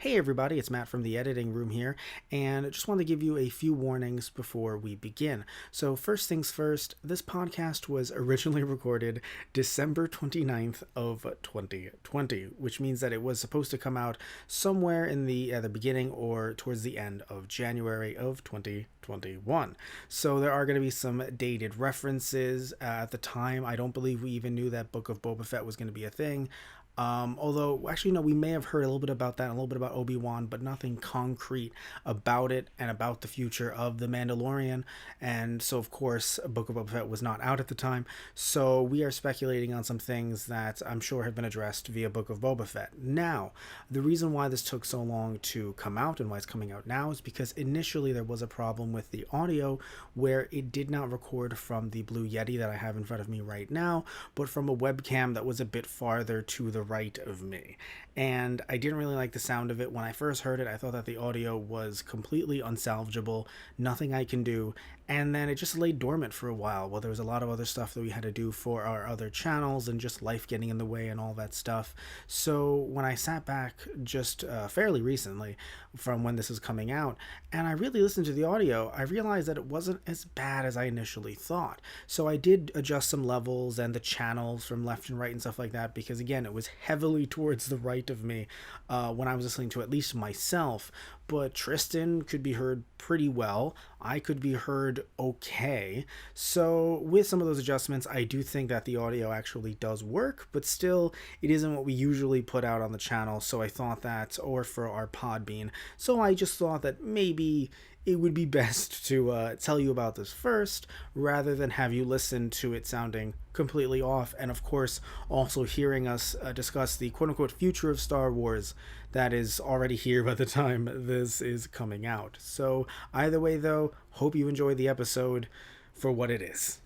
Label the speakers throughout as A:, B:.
A: Hey everybody, it's Matt from the editing room here, and I just want to give you a few warnings before we begin. So, first things first, this podcast was originally recorded December 29th of 2020, which means that it was supposed to come out somewhere in the beginning or towards the end of January of 2021. So there are going to be some dated references. At the time, I don't believe we even knew that Book of Boba Fett was going to be a thing. Although, actually, no, we may have heard a little bit about that, a little bit about Obi-Wan, but nothing concrete about it and about the future of the Mandalorian. And so, of course, Book of Boba Fett was not out at the time. So we are speculating on some things that I'm sure have been addressed via Book of Boba Fett. Now, the reason why this took so long to come out and why it's coming out now is because initially there was a problem with the audio where it did not record from the Blue Yeti that I have in front of me right now, but from a webcam that was a bit farther to the right of me. And I didn't really like the sound of it. When I first heard it, I thought that the audio was completely unsalvageable, nothing I can do. And then it just lay dormant for a while. Well, there was a lot of other stuff that we had to do for our other channels and just life getting in the way and all that stuff. So when I sat back just fairly recently from when this is coming out, and I really listened to the audio, I realized that it wasn't as bad as I initially thought. So I did adjust some levels and the channels from left and right and stuff like that, because again, it was heavily towards the right of me when I was listening to at least myself. But Tristan could be heard pretty well. I could be heard okay. So with some of those adjustments, I do think that the audio actually does work, but still, it isn't what we usually put out on the channel. So I thought that, or for our Podbean. So I just thought that maybe it would be best to tell you about this first rather than have you listen to it sounding completely off, and of course also hearing us discuss the quote-unquote future of Star Wars that is already here by the time this is coming out. So either way though, hope you enjoy the episode for what it is.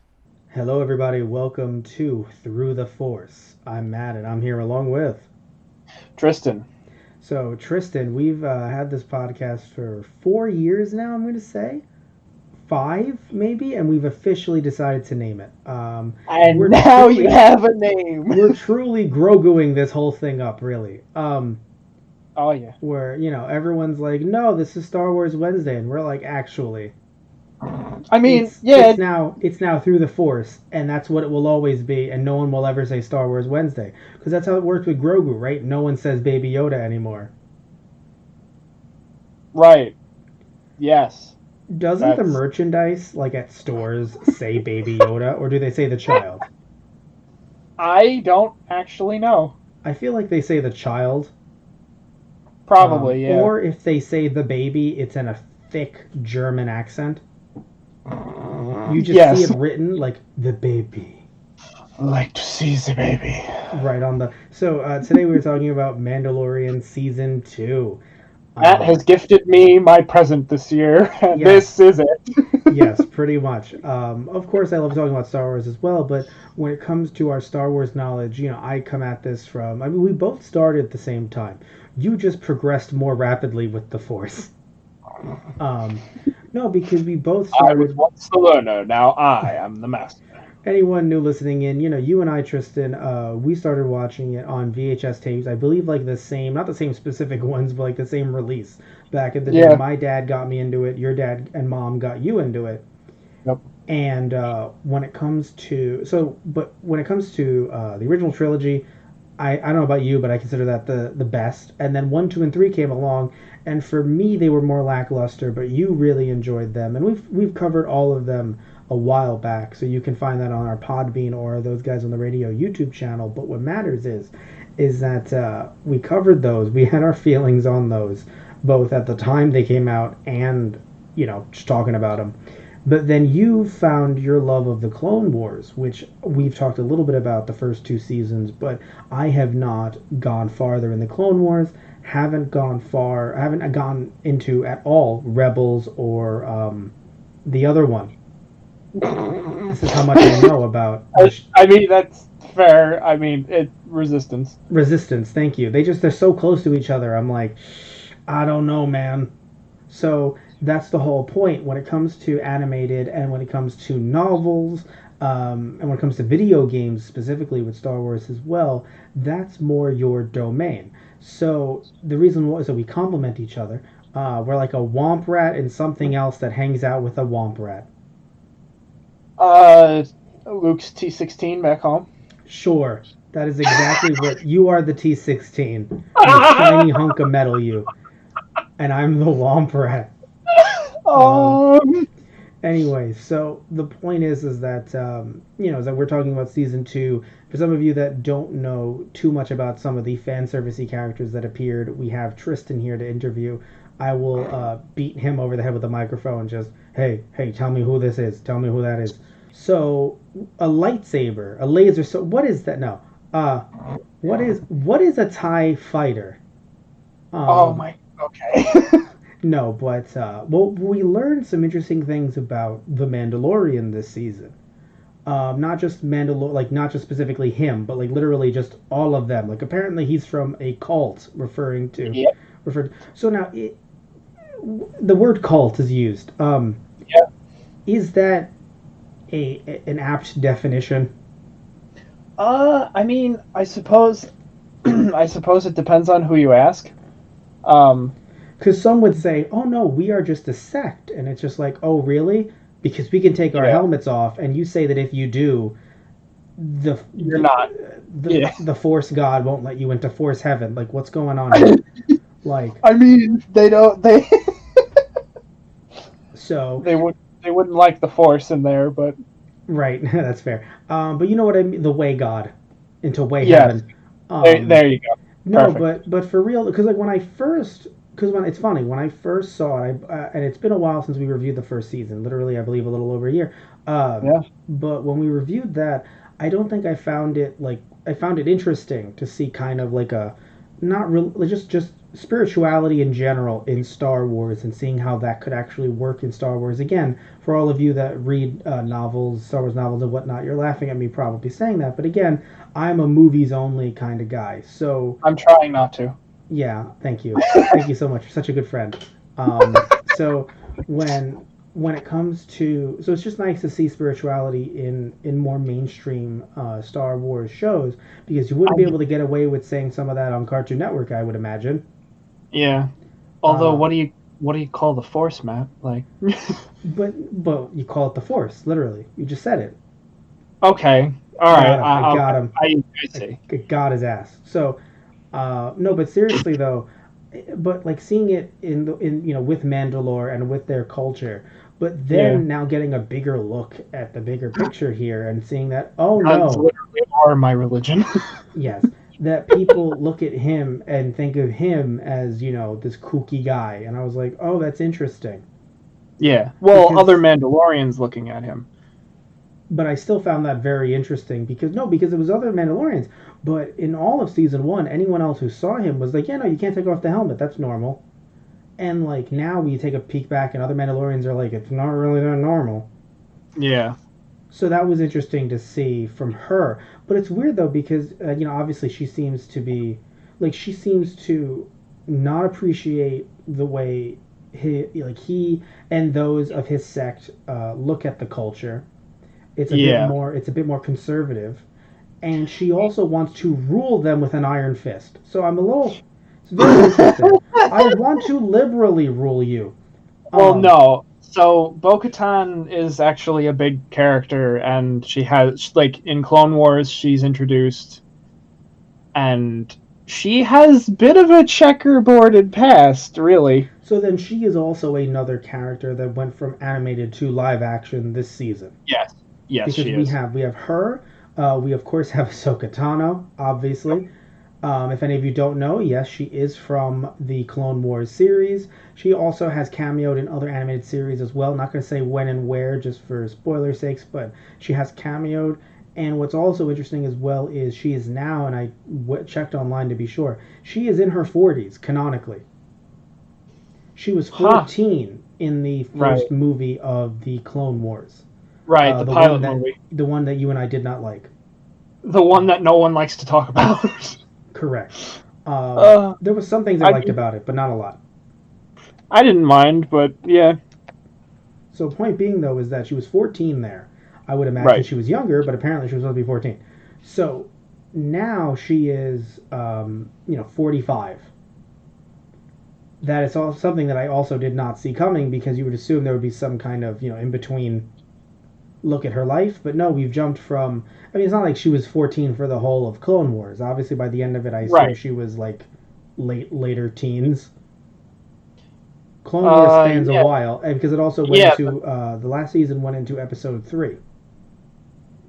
A: Hello everybody, welcome to Through the Force. I'm Matt and I'm here along with
B: Tristan.
A: So Tristan, we've had this podcast for 4 years now, I'm going to say. Five, maybe, and we've officially decided to name it.
B: And now you have a name.
A: We're truly Groguing this whole thing up, really.
B: Oh, yeah.
A: Where, everyone's like, no, this is Star Wars Wednesday, and we're like, actually.
B: I mean,
A: It's now Through the Force, and that's what it will always be, and no one will ever say Star Wars Wednesday. Because that's how it worked with Grogu, right? No one says Baby Yoda anymore.
B: Right. Yes.
A: Doesn't the merchandise, like at stores, say Baby Yoda, or do they say the child?
B: I don't actually know.
A: I feel like they say the child.
B: Probably, yeah.
A: Or if they say the baby, it's in a thick German accent. You just see it written like the baby.
B: I like to see the baby.
A: Right on the. So today we were talking about Mandalorian season 2.
B: Matt has gifted me my present this year, and this is it.
A: Yes, pretty much. Of course, I love talking about Star Wars as well, but when it comes to our Star Wars knowledge, I come at this from. I mean, we both started at the same time. You just progressed more rapidly with the Force. No, because we both started.
B: I was once the learner, now I am the master.
A: Anyone new listening in, you and I, Tristan, we started watching it on VHS tapes. I believe like the same, not the same specific ones, but like the same release back in the day. My dad got me into it. Your dad and mom got you into it.
B: Yep.
A: And when it comes to the original trilogy, I don't know about you, but I consider that the best. And then 1, 2, and 3 came along, and for me they were more lackluster, but you really enjoyed them, and we've covered all of them a while back, so you can find that on our Podbean or those guys on the radio YouTube channel. But what matters is that we covered those. We had our feelings on those, both at the time they came out and just talking about them. But then you found your love of the Clone Wars, which we've talked a little bit about the first 2 seasons, but I have not gone farther in the Clone Wars. Haven't gone into at all Rebels or the other one. This is how much I know about.
B: I mean, that's fair. I mean, Resistance.
A: Resistance, thank you. They're so close to each other. I'm like, I don't know, man. So that's the whole point when it comes to animated and when it comes to novels. And when it comes to video games, specifically with Star Wars as well, that's more your domain. So the reason why is that we complement each other. We're like a womp rat and something else that hangs out with a womp rat.
B: Uh, Luke's T16 back home.
A: Sure, that is exactly what you are. The T16, you shiny hunk of metal, you, and I'm the womp rat.
B: Um,
A: Anyway, so the point is that is that we're talking about season two. For some of you that don't know too much about some of the fan servicey characters that appeared, we have Tristan here to interview. I will beat him over the head with a microphone. Just hey, tell me who this is. Tell me who that is. So a lightsaber, a laser. So what is that? No. Uh, what is a TIE fighter?
B: oh
A: Um,
B: my. Okay.
A: No, but well, we learned some interesting things about the Mandalorian this season. Not just not just specifically him, but like literally just all of them. Like apparently he's from a cult,
B: Yeah.
A: referred. So now the word cult is used.
B: Yeah.
A: Is that an apt definition?
B: I mean, I suppose, I suppose it depends on who you ask. Um,
A: Because some would say, "Oh no, we are just a sect," and it's just like, "Oh really?" Because we can take our
B: yeah,
A: helmets off, and you say that if you do, the
B: you're
A: the
B: not. Yeah.
A: the Force God won't let you into Force Heaven. Like, what's going on here? Like,
B: I mean, they don't. They
A: so
B: they would they wouldn't like the Force in there, but
A: right, that's fair. But you know what I mean? The way God into way
B: yes,
A: heaven.
B: there you go.
A: No,
B: Perfect.
A: but for real, because like when I first, because when it's funny when I first saw it, and it's been a while since we reviewed the first season. Literally, I believe a little over a year.
B: Yeah.
A: But when we reviewed that, I don't think I found it like I found it interesting to see kind of like a not real just spirituality in general in Star Wars and seeing how that could actually work in Star Wars. Again, for all of you that read novels, Star Wars novels and whatnot, you're laughing at me probably saying that. But again, I'm a movies only kind of guy. So
B: I'm trying not to.
A: yeah, thank you. Thank you so much. You're such a good friend. So when it comes to so it's just nice to see spirituality in more mainstream Star Wars shows because you
B: I
A: wouldn't be
B: mean,
A: able to get away with saying some of that on Cartoon Network, I would imagine.
B: yeah. Although,
A: Uh,
B: what do you call the Force, Matt? Like,
A: but you call it the Force, literally. You just said it.
B: okay, all right.
A: Got him. I got him.
B: I
A: I,
B: see.
A: I got his ass. So no, but seriously though, but like seeing it in with Mandalore and with their culture, but
B: Yeah.
A: then now getting a bigger look at the bigger picture here and seeing that oh
B: Guns
A: no,
B: literally are my religion.
A: yes, that people look at him and think of him as this kooky guy, and I was like, oh, that's interesting
B: Yeah. Well, other
A: because
B: Mandalorians looking at him.
A: but I still found that very interesting because no, because it was other Mandalorians. But in all of season one, anyone else who saw him was like, yeah, no, you can't take off the helmet. That's normal. And like now we take a peek back, and other Mandalorians are like, it's not really that normal.
B: Yeah.
A: So that was interesting to see from her. But it's weird though because obviously she seems to be like she seems to not appreciate the way he and those of his sect look at the culture.
B: Yeah.
A: It's a bit more conservative, and she also wants to rule them with an iron fist. So it's very interesting. I want to liberally rule you.
B: Well,
A: Um,
B: no. So Bo-Katan is actually a big character, and she has like in Clone Wars, she's introduced, and she has a bit of a checkerboarded past, really.
A: so then she is also another character that went from animated to live action this season
B: Yes. Yes,
A: because
B: she
A: we
B: is.
A: have we have her. We of course have Ahsoka Tano, obviously. If any of you don't know, yes, she is from the Clone Wars series. She also has cameoed in other animated series as well. Not going to say when and where, just for spoiler sakes, but she has cameoed. And what's also interesting as well is she is now, and I checked online to be sure, she is in her 40s canonically. She was
B: Huh.
A: 14 in the
B: Right.
A: first movie of the Clone Wars,
B: Right. The
A: the one
B: pilot
A: that
B: movie,
A: you and I did not like.
B: the one that no one likes to talk about.
A: Correct.
B: uh,
A: There was some things I
B: I
A: liked
B: mean,
A: about it, but not a lot.
B: I didn't mind, but yeah.
A: So point being though is that she was 14 there. I would imagine
B: Right.
A: she was younger, but apparently she was supposed to be 14. So now she is, 45. That is all something that I also did not see coming, because you would assume there would be some kind of, in between look at her life. But no, we've jumped from. I mean, it's not like she was 14 for the whole of Clone Wars. Obviously, by the end of it, I assume
B: Right.
A: she was like later teens. Clone Wars spans a
B: Yeah.
A: while, and because it also went
B: Yeah.
A: into the last season went into episode 3.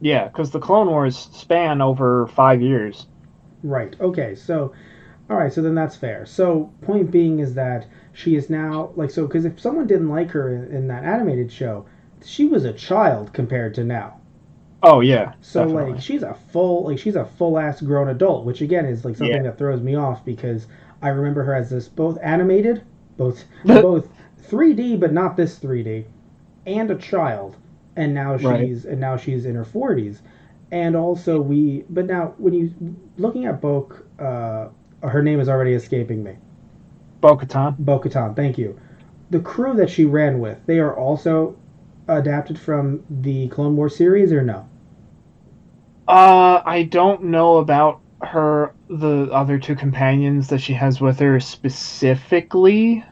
B: Yeah. Because the Clone Wars span over 5 years.
A: Right. Okay. So, all right. So then that's fair. So, point being is that she is now like, so, because if someone didn't like her in that animated show, she was a child compared to now.
B: Oh yeah,
A: So like
B: definitely.
A: she's a full ass grown adult, which again is like
B: Yeah.
A: something that throws me off, because I remember her as this both animated, both 3D but not this 3D, and a child, and now
B: Right.
A: she's in her 40s. And also but now when you looking at Boke, her name is already escaping me.
B: Bo-Katan.
A: Bo-Katan, thank you. The crew that she ran with, they are also adapted from the Clone Wars series, or no?
B: I don't know about the other two companions that she has with her specifically.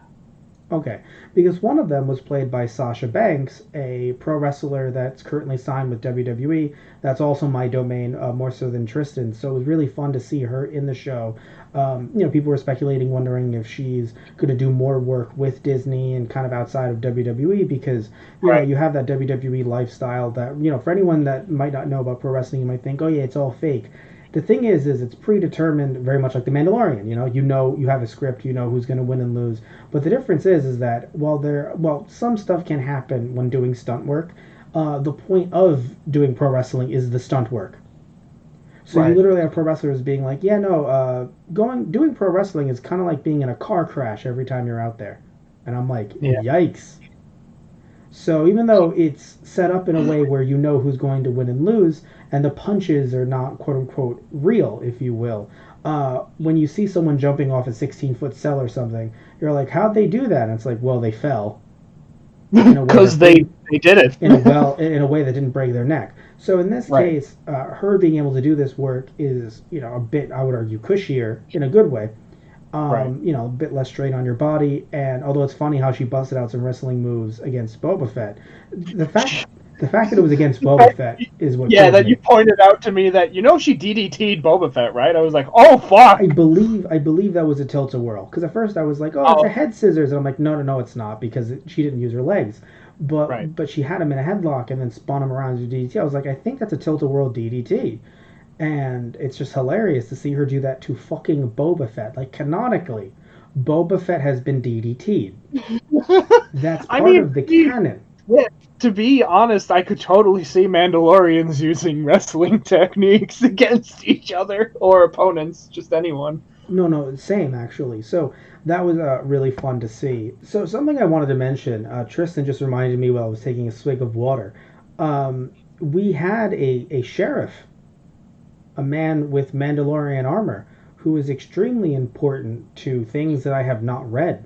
A: Okay, because one of them was played by Sasha Banks, a pro wrestler that's currently signed with WWE. That's also my domain, more so than Tristan. So it was really fun to see her in the show. People were speculating, wondering if she's going to do more work with Disney and kind of outside of WWE, because
B: Right.
A: you have that WWE lifestyle that, for anyone that might not know about pro wrestling, you might think, oh yeah, it's all fake. The thing is it's predetermined, very much like the Mandalorian. You have a script, you know who's going to win and lose. But the difference is that while some stuff can happen when doing stunt work, the point of doing pro wrestling is the stunt work. So you
B: Right.
A: literally have pro wrestlers being like, yeah, no, doing pro wrestling is kind of like being in a car crash every time you're out there, and I'm like,
B: Yeah.
A: yikes. So even though it's set up in a way where you know who's going to win and lose, and the punches are not quote unquote real, if you will, when you see someone jumping off a 16-foot cell or something, you're like, how'd they do that? And it's like, well, they fell in a way
B: Because
A: that
B: they
A: didn't
B: they did it.
A: in a way that didn't break their neck. So in this
B: Right.
A: case, her being able to do this work is, a bit, I would argue, cushier in a good way.
B: Right.
A: A bit less strain on your body. And although it's funny how she busted out some wrestling moves against Boba Fett, the fact the fact that it was against Boba Fett is what
B: Yeah,
A: killed
B: that you
A: me.
B: pointed out to me that she DDT'd Boba Fett, right? I was like, oh
A: I
B: fuck.
A: believe I believe that was a tilt-a-whirl, because at first I was like, oh, it's a
B: Oh,
A: head scissors, and I'm like, no, no, no, it's not, because she didn't use her legs,
B: right.
A: but she had him in a headlock and then spun him around to DDT. I was like, I think that's a tilt-a-whirl DDT, and it's just hilarious to see her do that to fucking Boba Fett. Like, canonically, Boba Fett has been DDT'd. That's
B: I
A: part
B: mean,
A: of the canon.
B: yeah, to be honest, I could totally see Mandalorians using wrestling techniques against each other or opponents, just anyone.
A: No, no, same actually. So that was really fun to see. So something I wanted to mention, Tristan just reminded me while I was taking a swig of water. We had a sheriff, a man with Mandalorian armor, who is extremely important to things that I have not read.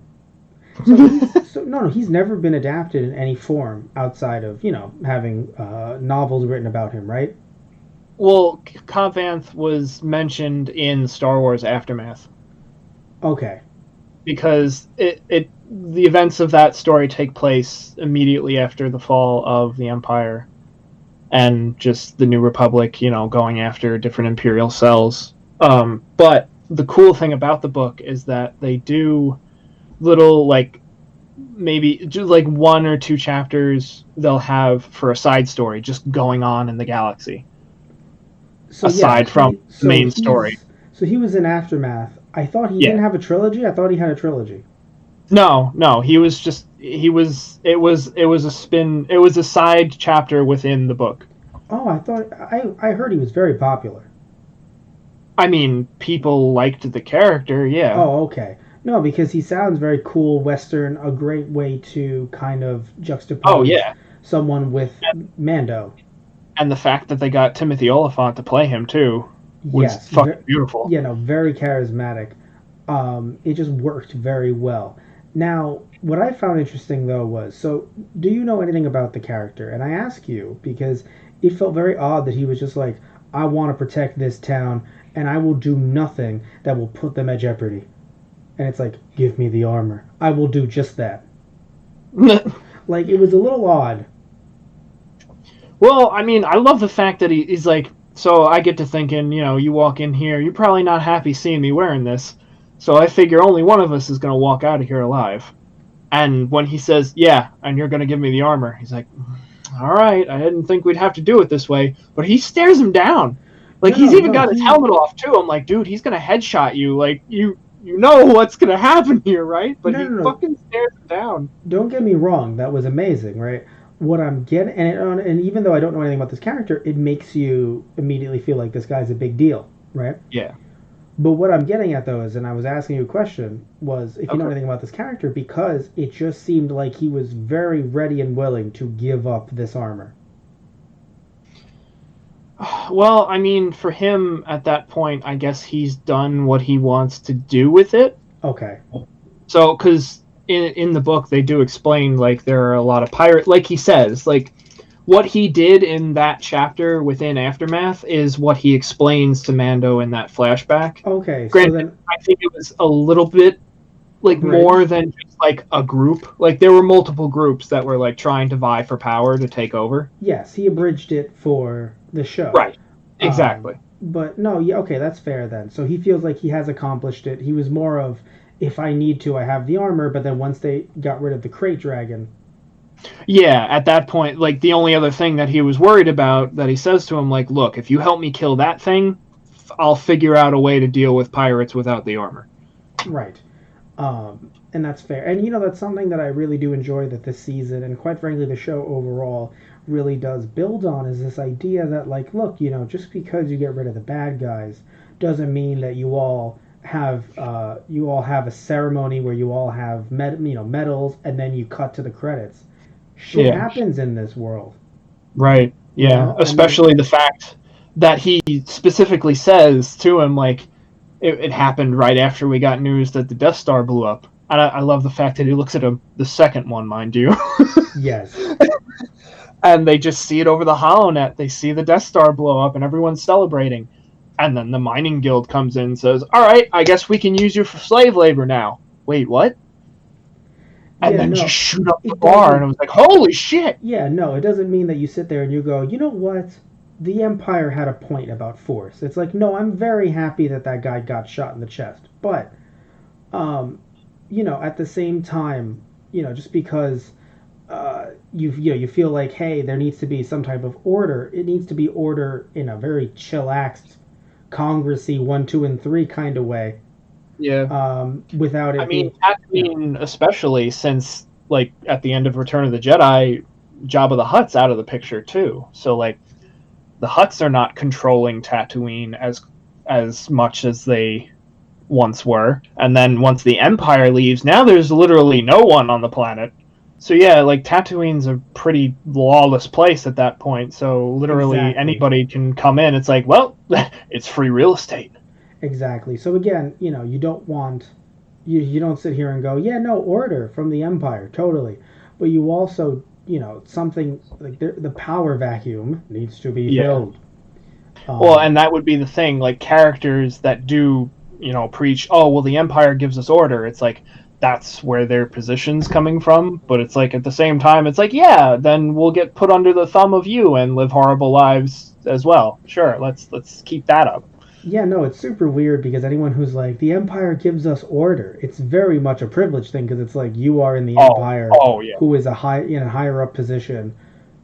A: So no, no, he's never been adapted in any form outside of having novels written about him, right?
B: Well, Cobb Vanth was mentioned in Star Wars Aftermath
A: Okay,
B: because the events of that story take place immediately after the fall of the Empire and just the New Republic, going after different Imperial cells. But the cool thing about the book is that they do little like maybe just like one or two chapters they'll have for a side story just going on in the galaxy
A: so yeah,
B: aside from the main story.
A: he was in Aftermath. I thought he
B: Yeah.
A: didn't have a trilogy. I thought he had a trilogy.
B: No, no, it was a spin, it was a side chapter within the book.
A: Oh, I heard he was very popular.
B: I mean, people liked the character, yeah.
A: Oh, okay. No, because he sounds very cool, Western, a great way to kind of
B: Oh
A: juxtapose
B: yeah.
A: someone with Mando.
B: And the fact that they got Timothy Oliphant to play him too was
A: Yes,
B: fucking beautiful.
A: very charismatic. It just worked very well. Now, what I found interesting though was, so do you know anything about the character? And I ask you because it felt very odd that he was just like, I want to protect this town, and I will do nothing that will put them at jeopardy. And it's like, give me the armor. I will do just that. Like, it was a little odd.
B: Well, I mean, I love the fact that he's like, so I get to thinking, you walk in here, you're probably not happy seeing me wearing this. So I figure only one of us is going to walk out of here alive. And when he says, yeah, and you're going to give me the armor, he's like, all right, I didn't think we'd have to do it this way. But he stares him down. Like, he's even got his helmet off, too. I'm like, dude, he's going to headshot you. Like, you know what's going to happen here, right? But he fucking stares him down.
A: Don't get me wrong, that was amazing, right? What I'm getting, and even though I don't know anything about this character, it makes you immediately feel like this guy's a big deal, right?
B: Yeah.
A: But what I'm getting at, though, is, and I was asking you a question, was if you know anything about this character, because it just seemed like he was very ready and willing to give up this armor.
B: Well, I mean, for him at that point, I guess he's done what he wants to do with it.
A: Okay.
B: So, because in the book, they do explain, like, there are a lot of pirates, like he says, like, what he did in that chapter within Aftermath is what he explains to Mando in that flashback.
A: Okay,
B: Granted, so then, I think it was a little bit, like, more than just, like, a group. Like, there were multiple groups that were, like, trying to vie for power to take over.
A: Yes, he abridged it for the show.
B: Right, exactly.
A: But, no, yeah, okay, that's fair then. So he feels like he has accomplished it. He was more of, if I need to, I have the armor, but then once they got rid of the crate dragon...
B: Yeah, at that point, like, the only other thing that he was worried about, that he says to him, like, look, if you help me kill that thing, I'll figure out a way to deal with pirates without the armor.
A: Right. And that's fair. And, that's something that I really do enjoy that this season, and quite frankly, the show overall really does build on, is this idea that, like, look, just because you get rid of the bad guys doesn't mean that you all have a ceremony where you all have medals, and then you cut to the credits. Shit happens in this world.
B: Right. Yeah. Especially the fact that he specifically says to him, like, it happened right after we got news that the Death Star blew up. And I love the fact that he looks at him, the second one, mind you.
A: Yes.
B: And they just see it over the HoloNet. They see the Death Star blow up, and everyone's celebrating. And then the mining guild comes in and says, all right, I guess we can use you for slave labor now. Wait, what? And then just shoot up the bar, and it was like, holy shit!
A: Yeah, no, it doesn't mean that you sit there and you go, you know what? The Empire had a point about Force. It's like, no, I'm very happy that guy got shot in the chest. But, at the same time, just because you feel like, hey, there needs to be some type of order, it needs to be order in a very chillaxed, Congressy 1, 2, and 3 kind of way.
B: Yeah.
A: Without it.
B: I mean, especially since, like, at the end of Return of the Jedi, Jabba the Hutt's out of the picture too. So, like, the Hutts are not controlling Tatooine as much as they once were. And then once the Empire leaves, now there's literally no one on the planet. So yeah, like, Tatooine's a pretty lawless place at that point. So literally anybody can come in. It's like, well, it's free real estate.
A: Exactly. So again, you don't want, you don't sit here and go, yeah, no, order from the Empire, totally. But you also, something like the power vacuum needs to be filled.
B: Well, and that would be the thing, like, characters that do, preach, oh, well, the Empire gives us order. It's like, that's where their position's coming from. But it's like, at the same time, it's like, yeah, then we'll get put under the thumb of you and live horrible lives as well. Sure, let's keep that up.
A: Yeah, no, it's super weird because anyone who's like, the Empire gives us order, it's very much a privileged thing because it's like you are in the Empire who is in a higher up position.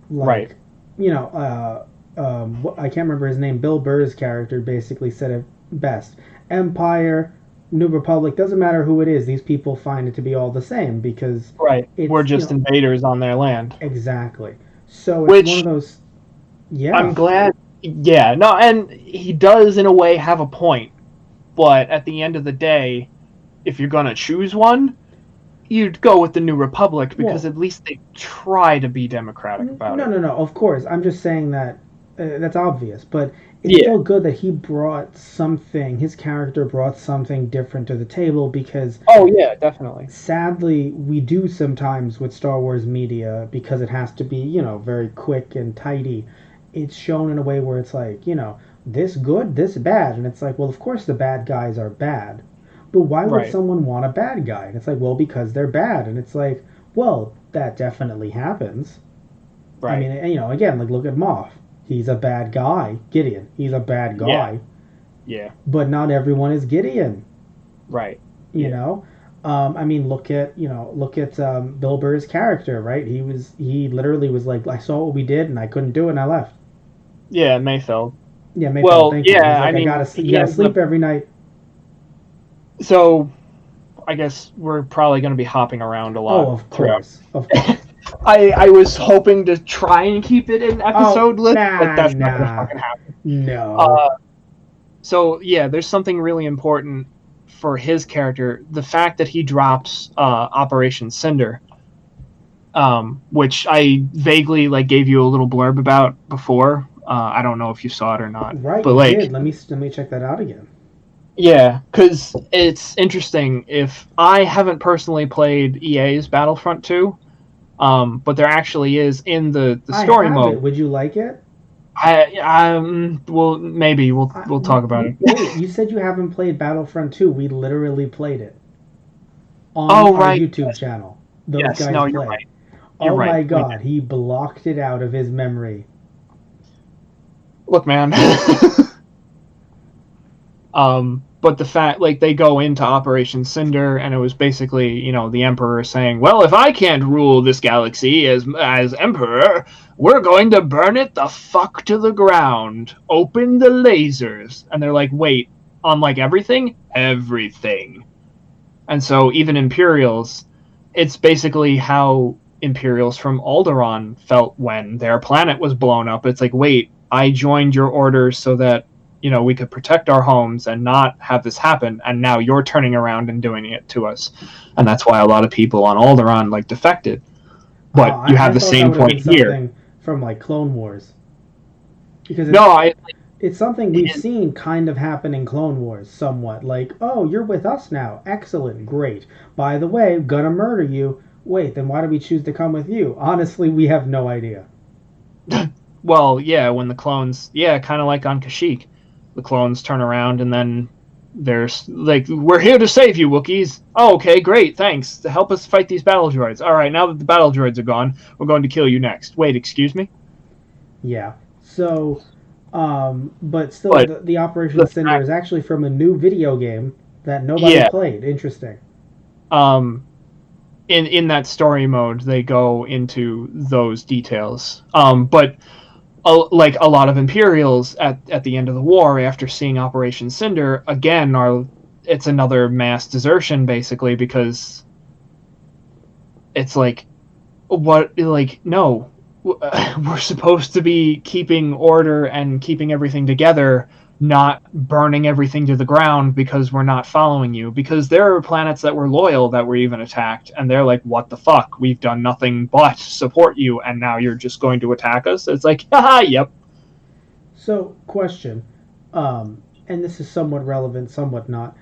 A: Like, right. I can't remember his name, Bill Burr's character basically said it best. Empire, New Republic, doesn't matter who it is, these people find it to be all the same because...
B: Right, we're just invaders on their land.
A: Exactly. So it's one of those... Yeah.
B: I'm glad... Yeah, no, and he does, in a way, have a point. But at the end of the day, if you're going to choose one, you'd go with the New Republic, because at least they try to be democratic about it.
A: No, of course. I'm just saying that that's obvious. But it's still good that he brought something, his character brought something different to the table, because...
B: Oh, yeah, definitely.
A: Sadly, we do sometimes with Star Wars media, because it has to be, very quick and tidy. it's shown in a way where it's like, this good, this bad. And it's like, well, of course the bad guys are bad. But why would
B: Right.
A: someone want a bad guy? And it's like, well, because they're bad. And it's like, well, that definitely happens. I
B: Right.
A: mean, again, like look at Moff. He's a bad guy. Gideon, he's a bad
B: Yeah.
A: guy.
B: Yeah.
A: But not everyone is Gideon.
B: Right.
A: You
B: Yeah.
A: know, I mean, look at Bill Burr's character, right? He literally was like, I saw what we did and I couldn't do it and I left.
B: Yeah. Mayfeld.
A: Yeah, Mayfeld,
B: Well,
A: thank you. He's
B: yeah. I
A: like,
B: mean,
A: you
B: he
A: gotta
B: ends up.
A: sleep every night.
B: So I guess we're probably going to be hopping around a
A: Oh,
B: lot
A: of
B: throughout.
A: course, of course.
B: I was hoping to try and keep it in
A: Oh,
B: episode list, but
A: nah,
B: that's not going to
A: nah,
B: fucking happen.
A: no.
B: Uh, so yeah, there's something really important for his character. The fact that he drops Operation Cinder, which I vaguely like gave you a little blurb about before. I don't know if you saw it or not,
A: Right,
B: but
A: you
B: like,
A: did. Let me check that out again.
B: yeah, because it's interesting. If I haven't personally played EA's Battlefront 2, but there actually is in the
A: I
B: story
A: have
B: mode.
A: it. Would you like it?
B: Well, maybe we'll talk about it.
A: Wait, you said you haven't played Battlefront 2. We literally played it on
B: Oh
A: our
B: right,
A: YouTube channel. Those
B: yes,
A: guys
B: no, you're
A: play.
B: right. You're
A: Oh
B: right.
A: my
B: We did.
A: god, he blocked it out of his memory.
B: Look, man. But the fact, like, they go into Operation Cinder, and it was basically, the Emperor saying, "Well, if I can't rule this galaxy as Emperor, we're going to burn it the fuck to the ground. Open the lasers." And they're like, "Wait, on like everything, everything." And so even Imperials, it's basically how Imperials from Alderaan felt when their planet was blown up. It's like, wait, I joined your orders so that we could protect our homes and not have this happen, and now you're turning around and doing it to us. And that's why a lot of people on Alderaan like defected. But you have
A: I
B: the
A: thought that
B: same
A: would have
B: point
A: been
B: here.
A: something from like Clone Wars because
B: No, I
A: it's something we've
B: it,
A: seen kind of happen in Clone Wars somewhat. Like, oh, you're with us now. Excellent, great. By the way, gonna murder you. Wait, then why do we choose to come with you? Honestly, we have no idea.
B: well, yeah, when the clones, yeah, kind of like on Kashyyyk, the clones turn around and then there's like, "We're here to save you, Wookiees." "Oh, okay, great, thanks. To help us fight these battle droids." "All right, now that the battle droids are gone, we're going to kill you next." "Wait, excuse me?"
A: Yeah. So, but still,
B: But
A: the Operation
B: the
A: Cinder
B: fact,
A: is actually from a new video game that nobody
B: yeah,
A: played. Interesting.
B: um, in that story mode, they go into those details. But like a lot of Imperials at the end of the war, after seeing Operation Cinder, again, it's another mass desertion basically, because it's like, what, like, no, we're supposed to be keeping order and keeping everything together, not burning everything to the ground because we're not following you. Because there are planets that were loyal that were even attacked, and they're like, "What the fuck, we've done nothing but support you, and now you're just going to attack us?" It's like, haha, yep.
A: So, question, and this is somewhat relevant, somewhat not.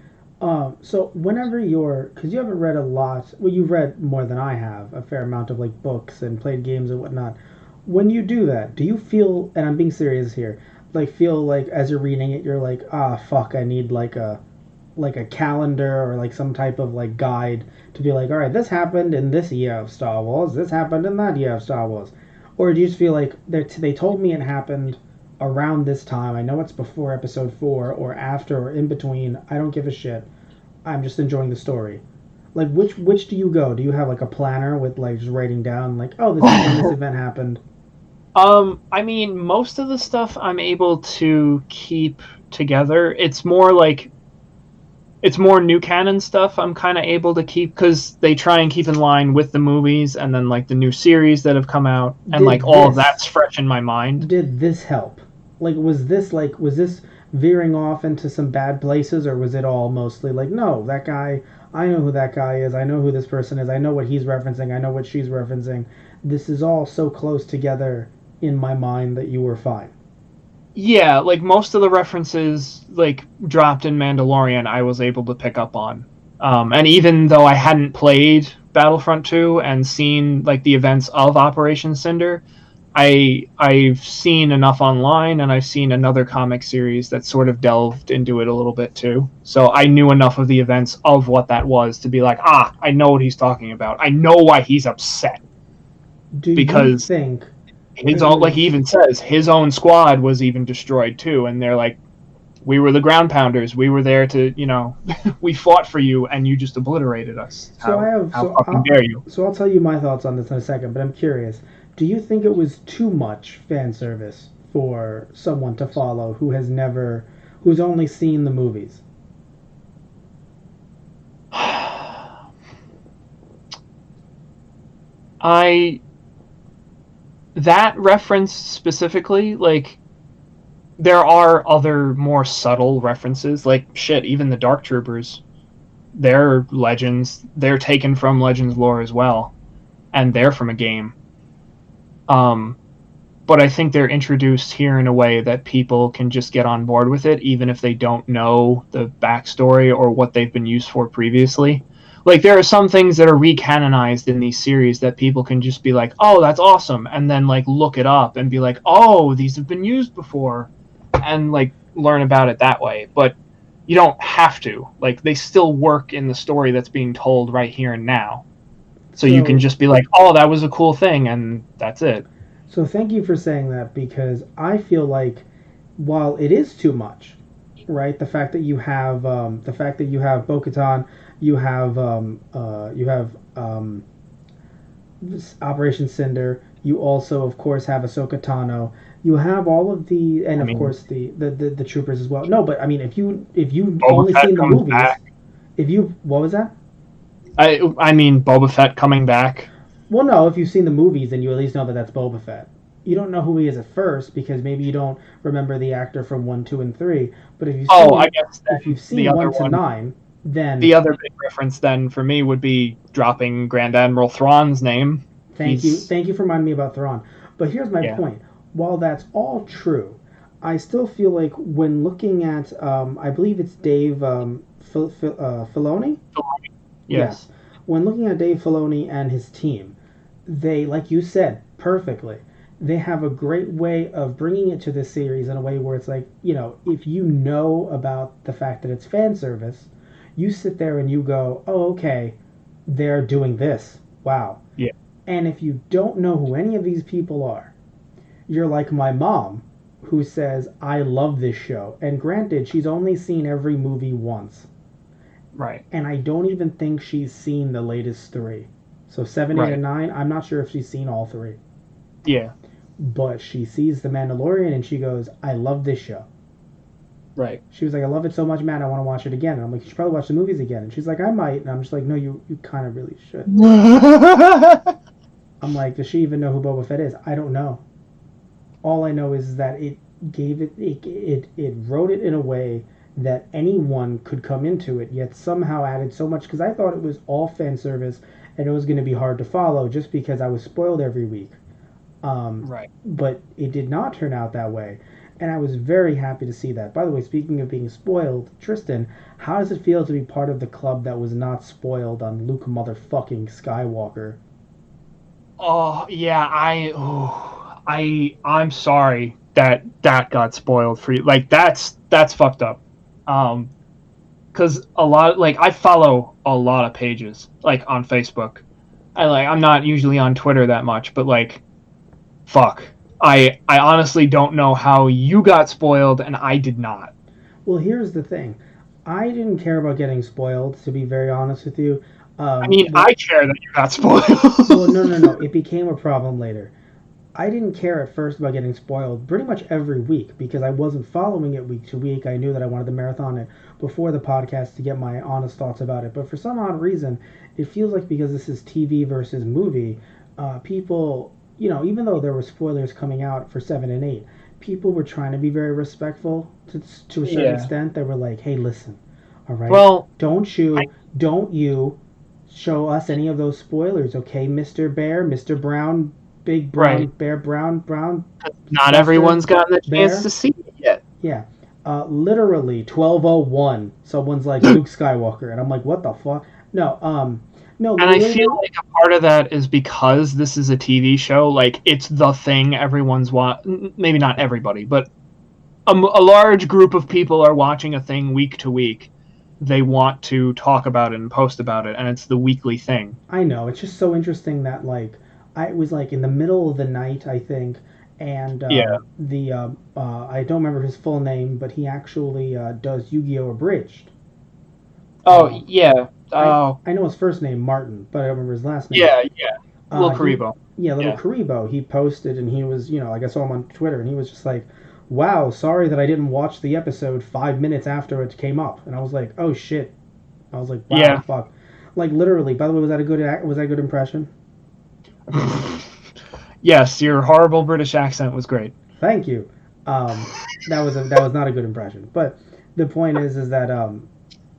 A: So whenever because you haven't read a lot, well, you've read more than I have, a fair amount of like books and played games and whatnot. When you do that, do you feel, and I'm being serious here, like feel like as you're reading it, you're like, ah, fuck, I need like a calendar or like some type of like guide to be like, all right, this happened in this year of Star Wars, this happened in that year of Star Wars, or do you just feel like they told me it happened around this time? I know it's before Episode 4 or after or in between. I don't give a shit. I'm just enjoying the story. Like which do you go? Do you have like a planner with like just writing down like, oh, this is when this event happened?
B: I mean, most of the stuff I'm able to keep together. It's more new canon stuff I'm kind of able to keep, because they try and keep in line with the movies and then like the new series that have come out, and like
A: Did
B: all of
A: this
B: that's fresh in my mind.
A: did this help? Was this veering off into some bad places, or was it all mostly like, no, that guy, I know who that guy is, I know who this person is, I know what he's referencing, I know what she's referencing. This is all so close together in my mind that you were fine.
B: Yeah, like most of the references like dropped in Mandalorian, I was able to pick up on. And even though I hadn't played Battlefront 2 and seen like the events of Operation Cinder, I've seen enough online, and I've seen another comic series that sort of delved into it a little bit too. So I knew enough of the events of what that was to be like, I know what he's talking about. I know why he's upset,
A: Do you
B: because
A: think
B: his
A: it
B: own, like he
A: was
B: even says, his own squad was even destroyed too, and they're like, we were the ground pounders. We were there to, we fought for you, and you just obliterated us.
A: so I have
B: How fucking dare you?
A: so I'll tell you my thoughts on this in a second, but I'm curious. Do you think it was too much fan service for someone to follow who's only seen the movies?
B: I That reference specifically, like, there are other more subtle references, like shit, even the Dark Troopers, they're legends. They're taken from Legends lore as well, and they're from a game. Um, but I think they're introduced here in a way that people can just get on board with it, even if they don't know the backstory or what they've been used for previously. Like, there are some things that are recanonized in these series that people can just be like, "Oh, that's awesome," and then like look it up and be like, "Oh, these have been used before," and like learn about it that way. But you don't have to. Like, they still work in the story that's being told right here and now. So you can
A: So
B: just be like, "Oh, that was a cool thing," and that's it.
A: so thank you for saying that because I feel like while it is too much, right? The fact that you have Bo-Katan, you have Operation Cinder. You also, of course, have Ahsoka Tano. You have all of the, and
B: I
A: of
B: mean,
A: course the troopers as well. No, but I mean, if you
B: Boba
A: only
B: Fett
A: seen the
B: comes
A: movies,
B: back.
A: if you what was that?
B: I mean, Boba Fett coming back.
A: Well, no, if you've seen the movies, then you at least know that that's Boba Fett. You don't know who he is at first because maybe you don't remember the actor from 1, 2, and 3. But
B: Oh, I guess
A: if
B: then
A: you've seen 1 to 9, then
B: the other big reference then for me would be dropping Grand Admiral Thrawn's name. He's
A: thank you for reminding me about Thrawn. But here's my
B: yeah,
A: point. While that's all true, I still feel like when looking at, I believe it's Dave Filoni.
B: yes,
A: Yes, when looking at Dave Filoni and his team, they, like you said, perfectly. They have a great way of bringing it to the series in a way where it's like, if you know about the fact that it's fan service, you sit there and you go, oh, okay, they're doing this. Wow.
B: yeah,
A: And if you don't know who any of these people are, you're like my mom, who says, I love this show. And granted, she's only seen every movie once.
B: right,
A: And I don't even think she's seen the latest three. So 7, 8,
B: right,
A: and 9, I'm not sure if she's seen all three.
B: yeah,
A: But she sees The Mandalorian and she goes, I love this show.
B: right.
A: She was like, I love it so much, man, I want to watch it again. And I'm like, you should probably watch the movies again. And she's like, I might. And I'm just like, no, you kind of really should. I'm like, does she even know who Boba Fett is? I don't know. All I know is that it wrote it in a way that anyone could come into it, yet somehow added so much because I thought it was all fan service and it was going to be hard to follow just because I was spoiled every week.
B: Right.
A: But it did not turn out that way, and I was very happy to see that. By the way, speaking of being spoiled, Tristan, how does it feel to be part of the club that was not spoiled on Luke motherfucking Skywalker?
B: Oh yeah, I'm sorry that that got spoiled for you. Like, that's fucked up. Um, because a lot, like, I follow a lot of pages like on Facebook. I'm not usually on Twitter that much, but like, fuck. I honestly don't know how you got spoiled and I did not.
A: Well, here's the thing. I didn't care about getting spoiled, to be very honest with you.
B: I mean,
A: What?
B: I care that you got
A: Well, no, no,
B: spoiled.
A: no. It became a problem later. I didn't care at first about getting spoiled pretty much every week because I wasn't following it week to week. I knew that I wanted to marathon it before the podcast to get my honest thoughts about it. But for some odd reason, it feels like because this is TV versus movie, people, even though there were spoilers coming out for 7 and 8, people were trying to be very respectful to a certain
B: Yeah.
A: extent. They were like, hey, listen, all right,
B: Well, I,
A: don't you show us any of those spoilers, okay, Mr. Bear, Mr. Brown, Big Brown
B: right.
A: Bear, Brown
B: Not
A: Buster
B: everyone's gotten the chance
A: Bear.
B: to see it yet.
A: Yeah. Literally 12:01. Someone's like Luke Skywalker, and I'm like, what the fuck? No. No,
B: And I feel
A: literally.
B: like a part of that is because this is a TV show. Like it's the thing maybe not everybody, but a large group of people are watching a thing week to week. They want to talk about it and post about it, and it's the weekly thing.
A: I know. It's just so interesting that like I was like in the middle of the night, I think, and
B: Yeah.
A: the I don't remember his full name, but he actually does Yu-Gi-Oh! Abridged.
B: Oh
A: Um,
B: yeah.
A: I
B: Oh
A: I know his first name Martin, but I don't remember his last name.
B: yeah. Yeah. Lil
A: He
B: Karibo.
A: yeah, little
B: Yeah.
A: Karibo. He posted and he was like I saw him on Twitter and he was just like, "Wow, sorry that I didn't watch the episode 5 minutes after it came up." And I was like, "Oh shit." I was like, "Wow,
B: Yeah.
A: fuck." Like literally. By the way, was that a good impression?
B: Yes, your horrible British accent was great.
A: Thank you. That was not a good impression. But the point is that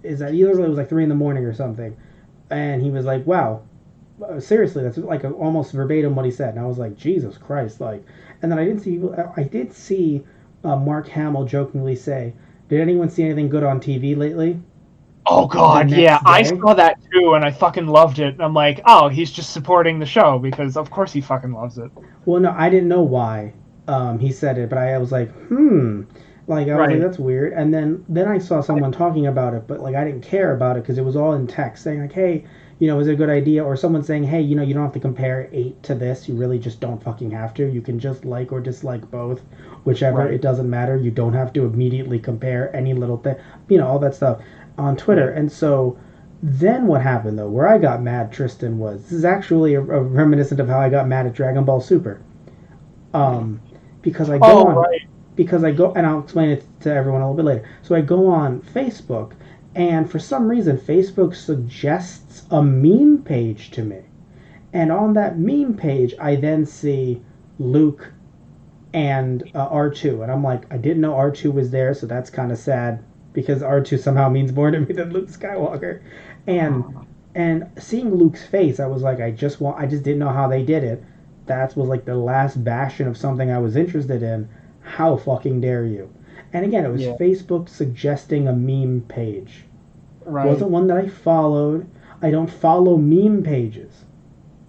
A: either it was like 3 in the morning or something, and he was like, "Wow, seriously, that's like almost verbatim what he said." And I was like, "Jesus Christ!" Like, and then I did see Mark Hamill jokingly say, "Did anyone see anything good on TV lately?"
B: Oh
A: The
B: god, yeah,
A: next
B: I
A: day.
B: saw that too, and I fucking loved it. And I'm like, oh, he's just supporting the show because of course he fucking loves it.
A: Well, no, I didn't know why he said it, but I was like, hmm. Like I was like,
B: Right.
A: that's weird. And then I saw someone talking about it, but like I didn't care about it because it was all in text saying like, hey, is it a good idea? Or someone saying, hey, you don't have to compare 8 to this. You really just don't fucking have to. You can just like or dislike both, whichever.
B: Right.
A: It doesn't matter. You don't have to immediately compare any little thing. All that stuff on Twitter.
B: Yeah.
A: And so then what happened though, where I got mad, Tristan, was this is actually a reminiscent of how I got mad at Dragon Ball Super. Um, because I go
B: Oh
A: on,
B: right.
A: because I go, and I'll explain it to everyone a little bit later. So I go on Facebook, and for some reason, Facebook suggests a meme page to me. And on that meme page, I then see Luke and R2. And I'm like, I didn't know R2 was there, so that's kind of sad because R2 somehow means more to me than Luke Skywalker. And and seeing Luke's face, I was like, I just didn't know how they did it. That was like the last bastion of something I was interested in. How fucking dare you? And again, it was
B: Yeah.
A: Facebook suggesting a meme page.
B: Right.
A: Wasn't one that I followed. I don't follow meme pages.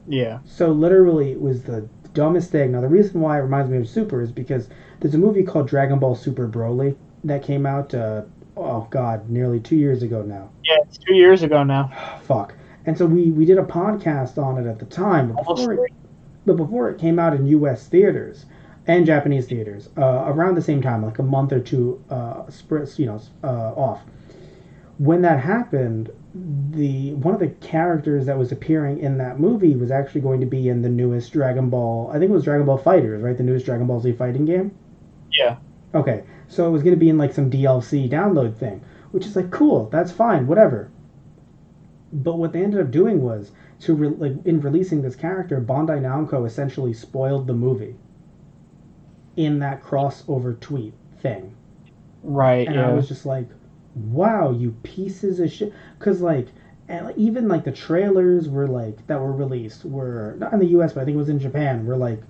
B: Yeah.
A: So literally, it was the dumbest thing. Now, the reason why it reminds me of Super is because there's a movie called Dragon Ball Super Broly that came out, oh god, nearly 2 years ago now.
B: Yeah. It's 2 years ago now.
A: Fuck. And so we did a podcast on it at the time,
B: Almost three.
A: but before it came out in U.S. theaters and Japanese theaters, around the same time, like a month or two, off. When that happened, the one of the characters that was appearing in that movie was actually going to be in the newest Dragon Ball. I think it was Dragon Ball Fighters, right? The newest Dragon Ball Z fighting game.
B: Yeah.
A: Okay, so it was going to be in like some DLC download thing, which is like cool. That's fine, whatever. But what they ended up doing was in releasing this character, Bandai Namco essentially spoiled the movie in that crossover tweet thing.
B: Right.
A: And I
B: Yeah.
A: was just like, "Wow, you pieces of shit!" Because and even like the trailers were like that were released were not in the U.S. but I think it was in Japan. Were like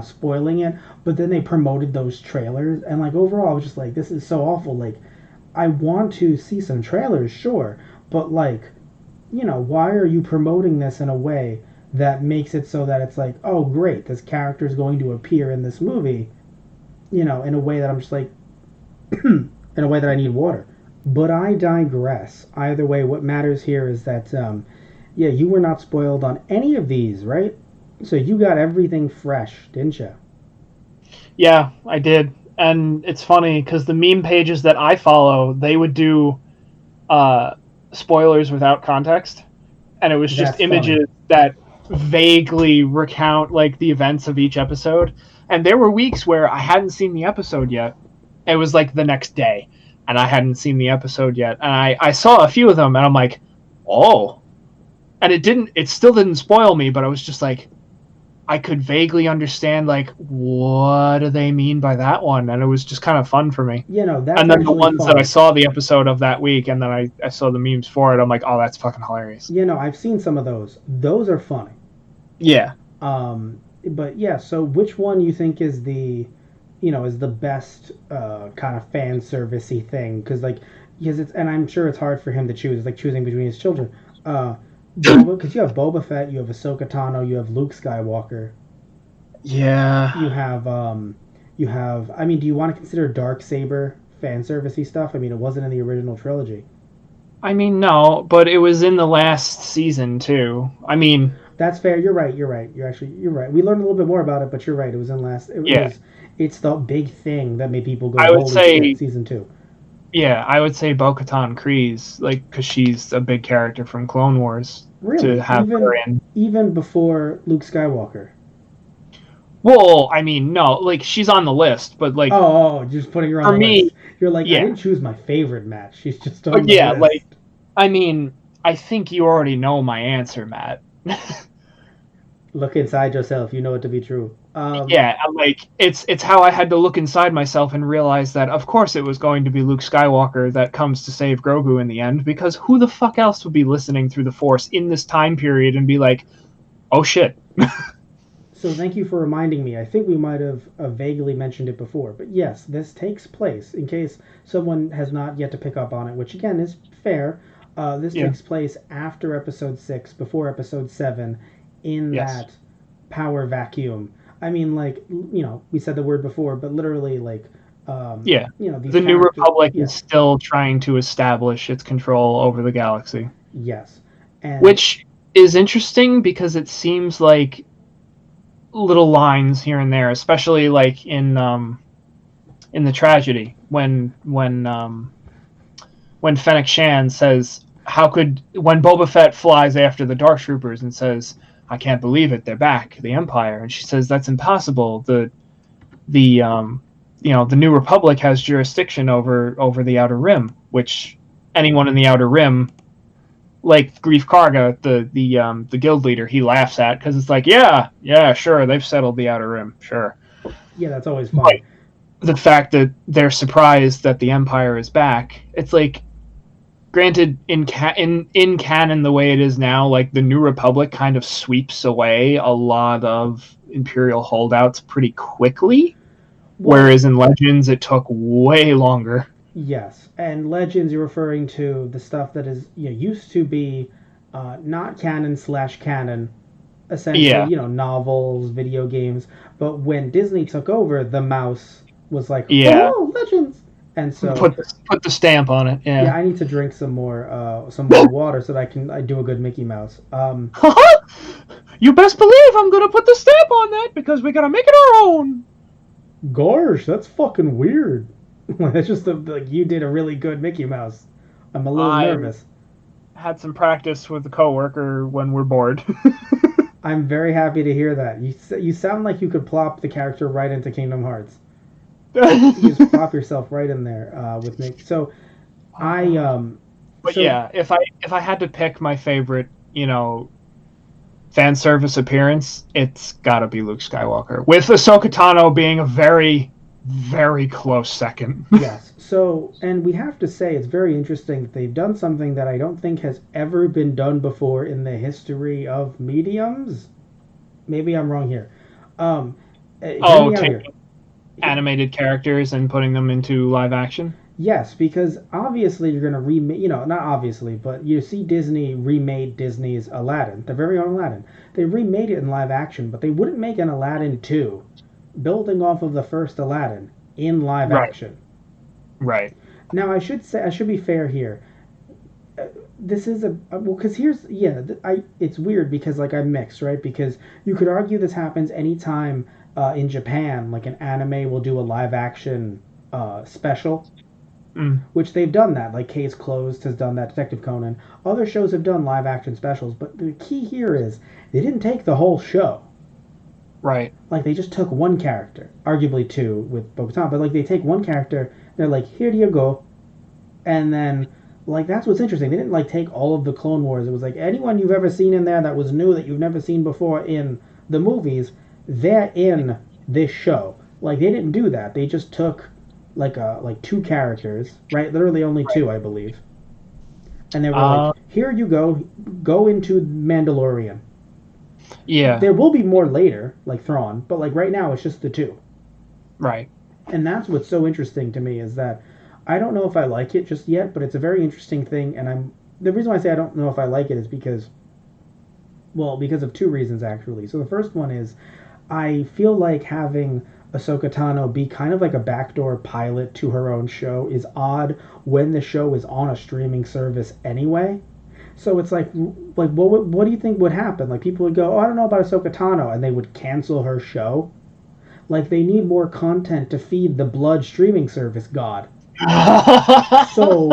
A: spoiling it, but then they promoted those trailers, and like overall, I was just like, "This is so awful." Like, I want to see some trailers, sure, but like, why are you promoting this in a way that makes it so that it's like, "Oh, great, this character is going to appear in this movie," in a way that I'm just like, in a way that I need water. But I digress. Either way, what matters here is that, yeah, you were not spoiled on any of these, right? So you got everything fresh, didn't you?
B: Yeah, I did. And it's funny because the meme pages that I follow, they would do uh, spoilers without context, and it was just
A: That's funny.
B: images that vaguely recount like the events of each episode. And there were weeks where I hadn't seen the episode yet. It was like the next day, and I hadn't seen the episode yet. And I saw a few of them, and I'm like, oh. And it still didn't spoil me, but I was just like, I could vaguely understand like what do they mean by that one, and it was just kind of fun for me.
A: That's
B: And then the
A: actually
B: ones that I
A: fun.
B: saw the episode of that week, and then I saw the memes for it, I'm like, oh, that's fucking hilarious.
A: I've seen some of those. Those are funny.
B: Yeah.
A: But yeah, so which one you think is is the best kind of fan servicey thing? Because like, because it's and I'm sure it's hard for him to choose. It's like choosing between his children. Uh, Boba, because you have Boba Fett, you have Ahsoka Tano, you have Luke Skywalker,
B: Yeah.
A: you have you have. I mean, do you want to consider Dark Saber fan servicey stuff? I mean, it wasn't in the original trilogy.
B: I mean, no, but it was in the last season too. I mean,
A: That's fair. You're right. You're right. You're right. We learned a little bit more about it, but you're right. It was in last. It
B: yeah,
A: was. It's the big thing that made people go,
B: I would
A: "Holy shit!"
B: say,
A: Season two.
B: yeah, I would say Bo-Katan Kryze, like, because she's a big character from Clone Wars to
A: Really,
B: have her in.
A: even before Luke Skywalker.
B: Well, I mean, no, like she's on the list, but like
A: Just putting her on
B: for
A: the
B: me,
A: list. You're like, I
B: yeah,
A: didn't choose my favorite match. She's just on the
B: yeah, like
A: list.
B: I mean, I think you already know my answer, Matt.
A: Look inside yourself. You know it to be true.
B: Yeah, like it's how I had to look inside myself and realize that of course it was going to be Luke Skywalker that comes to save Grogu in the end, because who the fuck else would be listening through the Force in this time period and be like, "Oh shit."
A: So thank you for reminding me. I think we might have vaguely mentioned it before, but yes, this takes place. In case someone has not yet to pick up on it, which again is fair. This
B: Yeah.
A: takes place after Episode 6, before Episode 7, in
B: Yes.
A: that power vacuum. I mean, like, we said the word before, but literally, like,
B: Yeah.
A: these
B: The New
A: characters.
B: Republic
A: Yeah,
B: is still trying to establish its control over the galaxy,
A: yes. And
B: which is interesting because it seems like little lines here and there, especially like in the tragedy when Fennec Shan says, "How could when Boba Fett flies after the Dark Troopers and says, 'I can't believe it, they're back, the Empire,' and she says that's impossible. The New Republic has jurisdiction over the Outer Rim, which anyone in the Outer Rim, like Grief Karga, the guild leader, he laughs at because it's like, yeah, sure, they've settled the Outer Rim, sure."
A: yeah, that's always
B: But
A: funny.
B: the fact that they're surprised that the Empire is back, it's like, granted, in canon the way it is now, like the New Republic kind of sweeps away a lot of Imperial holdouts pretty quickly,
A: Well,
B: whereas in Legends it took way longer.
A: yes, and Legends, you're referring to the stuff that is used to be not canon slash canon, essentially,
B: Yeah,
A: novels, video games. But when Disney took over, the mouse was like,
B: yeah.
A: "Oh, Legends!" And so,
B: Put the stamp on it.
A: yeah,
B: Yeah.
A: I need to drink some more water so that I do a good Mickey Mouse.
B: You best believe I'm gonna put the stamp on that because we gotta make it our own.
A: Gosh, that's fucking weird. That's just like you did a really good Mickey Mouse. I'm a little
B: I
A: nervous.
B: had some practice with a coworker when we're bored.
A: I'm very happy to hear that. You sound like you could plop the character right into Kingdom Hearts. You just plop yourself right in there with Nick. So I
B: But
A: so
B: yeah, if I had to pick my favorite, fan service appearance, it's got to be Luke Skywalker, with Ahsoka Tano being a very, very close second.
A: yes. So and we have to say it's very interesting that they've done something that I don't think has ever been done before in the history of mediums. Maybe I'm wrong here. Hear
B: Oh,
A: me out here.
B: taking animated characters and putting them into live action.
A: Yes, because obviously you're going to remake, not obviously, but you see Disney remade Disney's Aladdin, their very own Aladdin. They remade it in live action, but they wouldn't make an Aladdin 2 building off of the first Aladdin in live
B: Right,
A: action.
B: right.
A: Now, I should be fair here. This is well, because here's, yeah, it's weird because, like, I'm mixed, right? Because you could argue this happens anytime in Japan, like, an anime will do a live action special,
B: Mm,
A: which they've done that. Like Case Closed has done that, Detective Conan. Other shows have done live action specials, but the key here is they didn't take the whole show.
B: right.
A: Like they just took one character, arguably two with Bo-Katan, but like they take one character, they're like, here you go, and then like that's what's interesting. They didn't like take all of the Clone Wars. It was like anyone you've ever seen in there that was new that you've never seen before in the movies, they're in this show. Like they didn't do that. They just took like two characters, right? Literally only two, I believe. And they were like,
B: Uh,
A: "Here you go into Mandalorian.
B: yeah,
A: There will be more later, like Thrawn, but like right now it's just the two."
B: right.
A: And that's what's so interesting to me is that I don't know if I like it just yet, but it's a very interesting thing. And the reason why I say I don't know if I like it is because Well, because of two reasons actually. So the first one is I feel like having Ahsoka Tano be kind of like a backdoor pilot to her own show is odd when the show is on a streaming service anyway. So it's like what do you think would happen? Like people would go, "Oh, I don't know about Ahsoka Tano," and they would cancel her show. Like they need more content to feed the blood streaming service god. So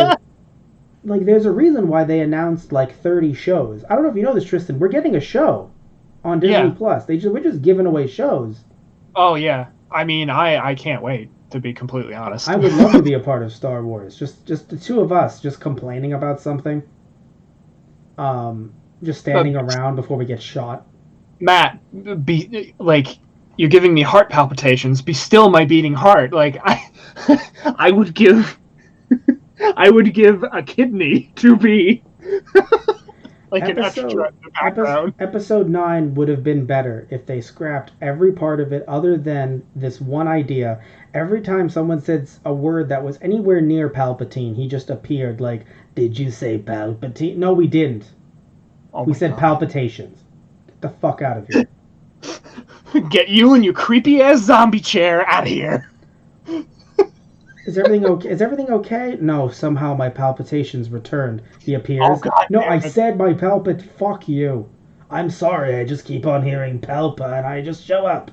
A: like there's a reason why they announced like 30 shows. I don't know if you know this, Tristan. We're getting a show on Disney
B: Yeah.
A: Plus. We're just giving away shows.
B: Oh yeah. I mean, I can't wait, to be completely honest.
A: I would love to be a part of Star Wars. Just the two of us just complaining about something. Just
B: But
A: standing around before we get shot.
B: Matt, be like, you're giving me heart palpitations. Be still my beating heart. Like I would give, I would give a kidney to be like an extra in the background.
A: Episode 9 would have been better if they scrapped every part of it other than this one idea. Every time someone said a word that was anywhere near Palpatine, he just appeared like, "Did you say Palpatine?" No, we didn't.
B: Oh
A: We
B: my
A: said
B: God.
A: palpitations. Get the fuck out of here.
B: Get you and your creepy ass zombie chair out of here.
A: Is everything okay? Is everything okay? No, somehow my palpitations returned. He
B: Oh
A: appears.
B: God.
A: No,
B: damn
A: I
B: it.
A: said my palpit. Fuck you. I'm sorry. I just keep on hearing palpa, and I just show up.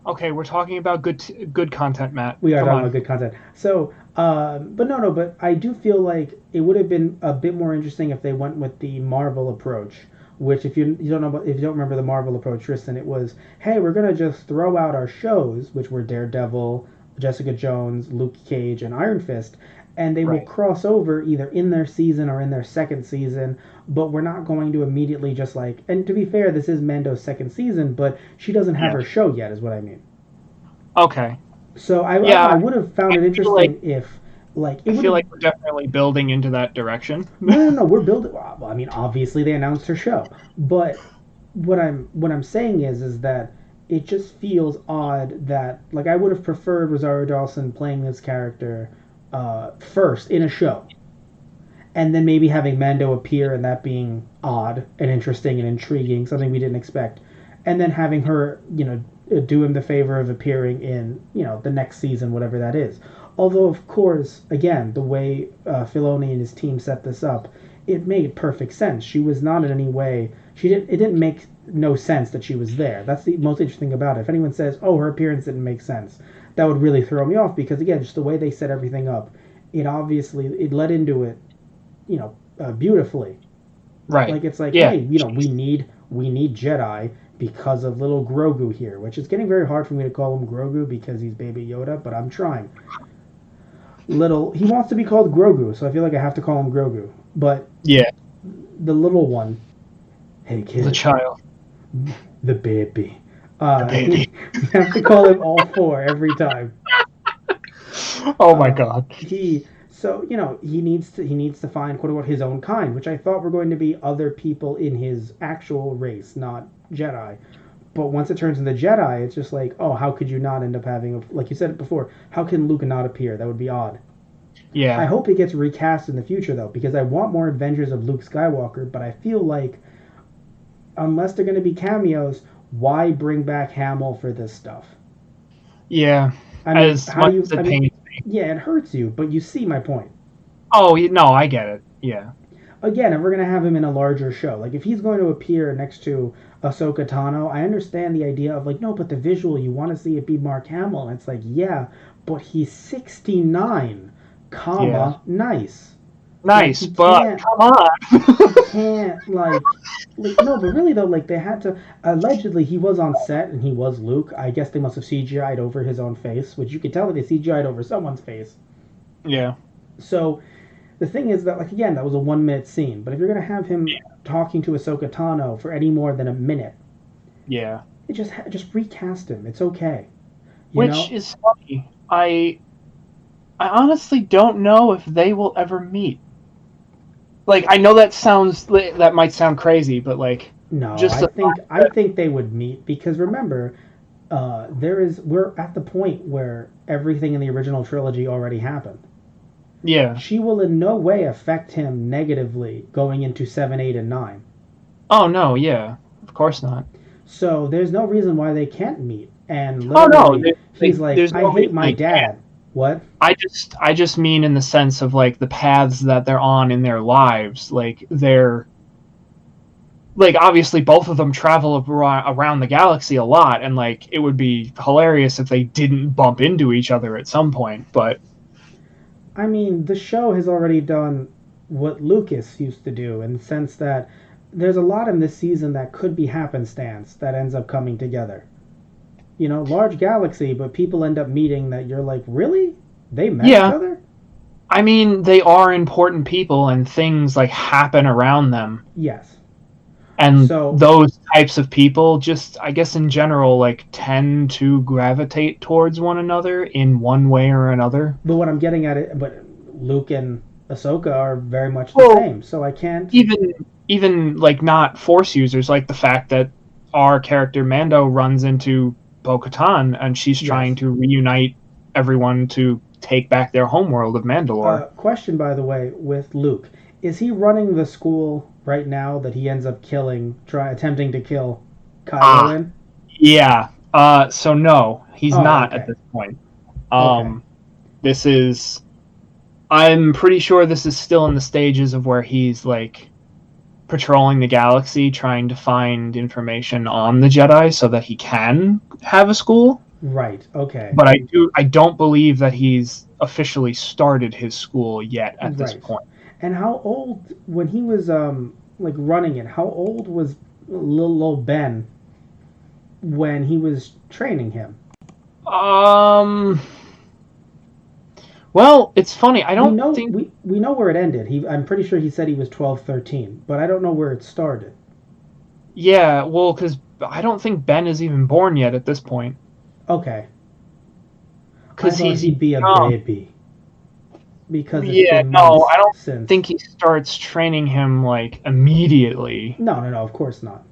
B: Okay, we're talking about good content, Matt.
A: We are
B: Come
A: talking
B: on.
A: about good content. So, but no, no. But I do feel like it would have been a bit more interesting if they went with the Marvel approach. Which, if you don't know about, if you don't remember the Marvel approach, Tristan, it was, hey, we're gonna just throw out our shows, which were Daredevil, Jessica Jones, Luke Cage, and Iron Fist, and they will
B: Right.
A: cross over either in their season or in their second season. But we're not going to immediately just like. And to be fair, this is Mando's second season, but she doesn't have
B: Yeah.
A: her show yet, is what I mean.
B: Okay.
A: So
B: Yeah.
A: I would have found
B: I
A: it
B: feel like
A: interesting if like it
B: I
A: would
B: feel
A: have.
B: like we're definitely building into that direction.
A: No, we're building. Well, I mean, obviously they announced her show, but what I'm saying is that it just feels odd that like I would have preferred Rosario Dawson playing this character first in a show, and then maybe having Mando appear and that being odd and interesting and intriguing, something we didn't expect, and then having her, do him the favor of appearing in, the next season, whatever that is. Although, of course, again, the way Filoni and his team set this up, it made perfect sense. She was not in any way. She didn't. It didn't make no sense that she was there. That's the most interesting thing about it. If anyone says, "Oh, her appearance didn't make sense," that would really throw me off because again, just the way they set everything up, it led into it, beautifully.
B: Right.
A: Like it's like,
B: Yeah.
A: hey, we need Jedi because of little Grogu here, which is getting very hard for me to call him Grogu because he's Baby Yoda, but I'm trying. He wants to be called Grogu, so I feel like I have to call him Grogu. But
B: Yeah.
A: the little one, hey
B: The
A: kid,
B: child.
A: the baby.
B: The baby.
A: You have to call him all four every time.
B: Oh my God.
A: He needs to find quote unquote his own kind, which I thought were going to be other people in his actual race, not Jedi. But once it turns into Jedi, it's just like, oh, how could you not end up having like you said it before? How can Luke not appear? That would be odd. I
B: Yeah.
A: hope it gets recast in the future though, because I want more adventures of Luke Skywalker. But I feel like unless they're going to be cameos, why bring back Hamill for this stuff?
B: Yeah.
A: I mean,
B: As
A: how do
B: much
A: you?
B: as it
A: I mean,
B: pains me.
A: yeah, it hurts you, but you see my point.
B: Oh no, I get it. Yeah.
A: Again, if we're gonna have him in a larger show, like if he's going to appear next to Ahsoka Tano, I understand the idea of like, no, but the visual you want to see it be Mark Hamill. And it's like, yeah, but he's 69,
B: Yeah.
A: nice. Like
B: Nice, but come on.
A: he can't like no, but really though, like they had to. Allegedly, he was on set and he was Luke. I guess they must have CGI'd over his own face, which you could tell that they CGI'd over someone's face.
B: Yeah.
A: So the thing is that, like, again, that was a 1 minute scene. But if you're gonna have him talking to Ahsoka Tano for any more than a minute,
B: Yeah.
A: just recast him. It's okay. You
B: Which
A: know?
B: is funny. I honestly don't know if they will ever meet. Like, I know that might sound crazy, but like,
A: No,
B: just
A: I
B: the
A: think
B: fact
A: I
B: that,
A: think they would meet because remember, we're at the point where everything in the original trilogy already happened.
B: yeah.
A: She will in no way affect him negatively going into 7, 8, and 9.
B: Oh no, yeah, of course not.
A: So there's no reason why they can't meet. And
B: Oh no,
A: literally, he's
B: like
A: like,
B: there's
A: I
B: no
A: hate
B: reason
A: my
B: they can't.
A: dad. What?
B: I just mean in the sense of like the paths that they're on in their lives. Like they're like obviously both of them travel around the galaxy a lot, and like it would be hilarious if they didn't bump into each other at some point. But
A: I mean, the show has already done what Lucas used to do in the sense that there's a lot in this season that could be happenstance that ends up coming together. You know, large galaxy, but people end up meeting that you're like, really? They met each
B: yeah,
A: other?
B: I mean they are important people, and things like happen around them,
A: Yes.
B: and
A: So,
B: those types of people just I guess in general like tend to gravitate towards one another in one way or another.
A: but what I'm getting at it, but Luke and Ahsoka are very much the
B: Well,
A: same. So I can't.
B: even even like not force users, like the fact that our character Mando runs into Bo-Katan and she's trying
A: Yes.
B: to reunite everyone to take back their homeworld of Mandalore.
A: Question, by the way, with Luke. Is he running the school right now that he ends up killing, attempting to kill Kylo
B: Ah,
A: in?
B: yeah. So no, he's
A: Oh,
B: not at
A: okay.
B: this point.
A: Okay.
B: Um, this is. I'm pretty sure this is still in the stages of where he's like patrolling the galaxy, trying to find information on the Jedi so that he can have a school.
A: Right. Okay.
B: But I don't believe that he's officially started his school yet at this
A: Right.
B: point.
A: And how old when he was like running it? How old was little Ben when he was training him?
B: Um. Well, it's funny. I
A: We
B: don't
A: know
B: think.
A: we know where it ended. I'm pretty sure he said he was 12, 13, but I don't know where it started.
B: Yeah. Well, because I don't think Ben is even born yet at this point.
A: Okay. I
B: Because
A: thought
B: he's
A: he'd be a
B: young.
A: baby because it's
B: Yeah.
A: been
B: No, I
A: months
B: don't
A: since.
B: think he starts training him like immediately.
A: No, no, no. Of course not.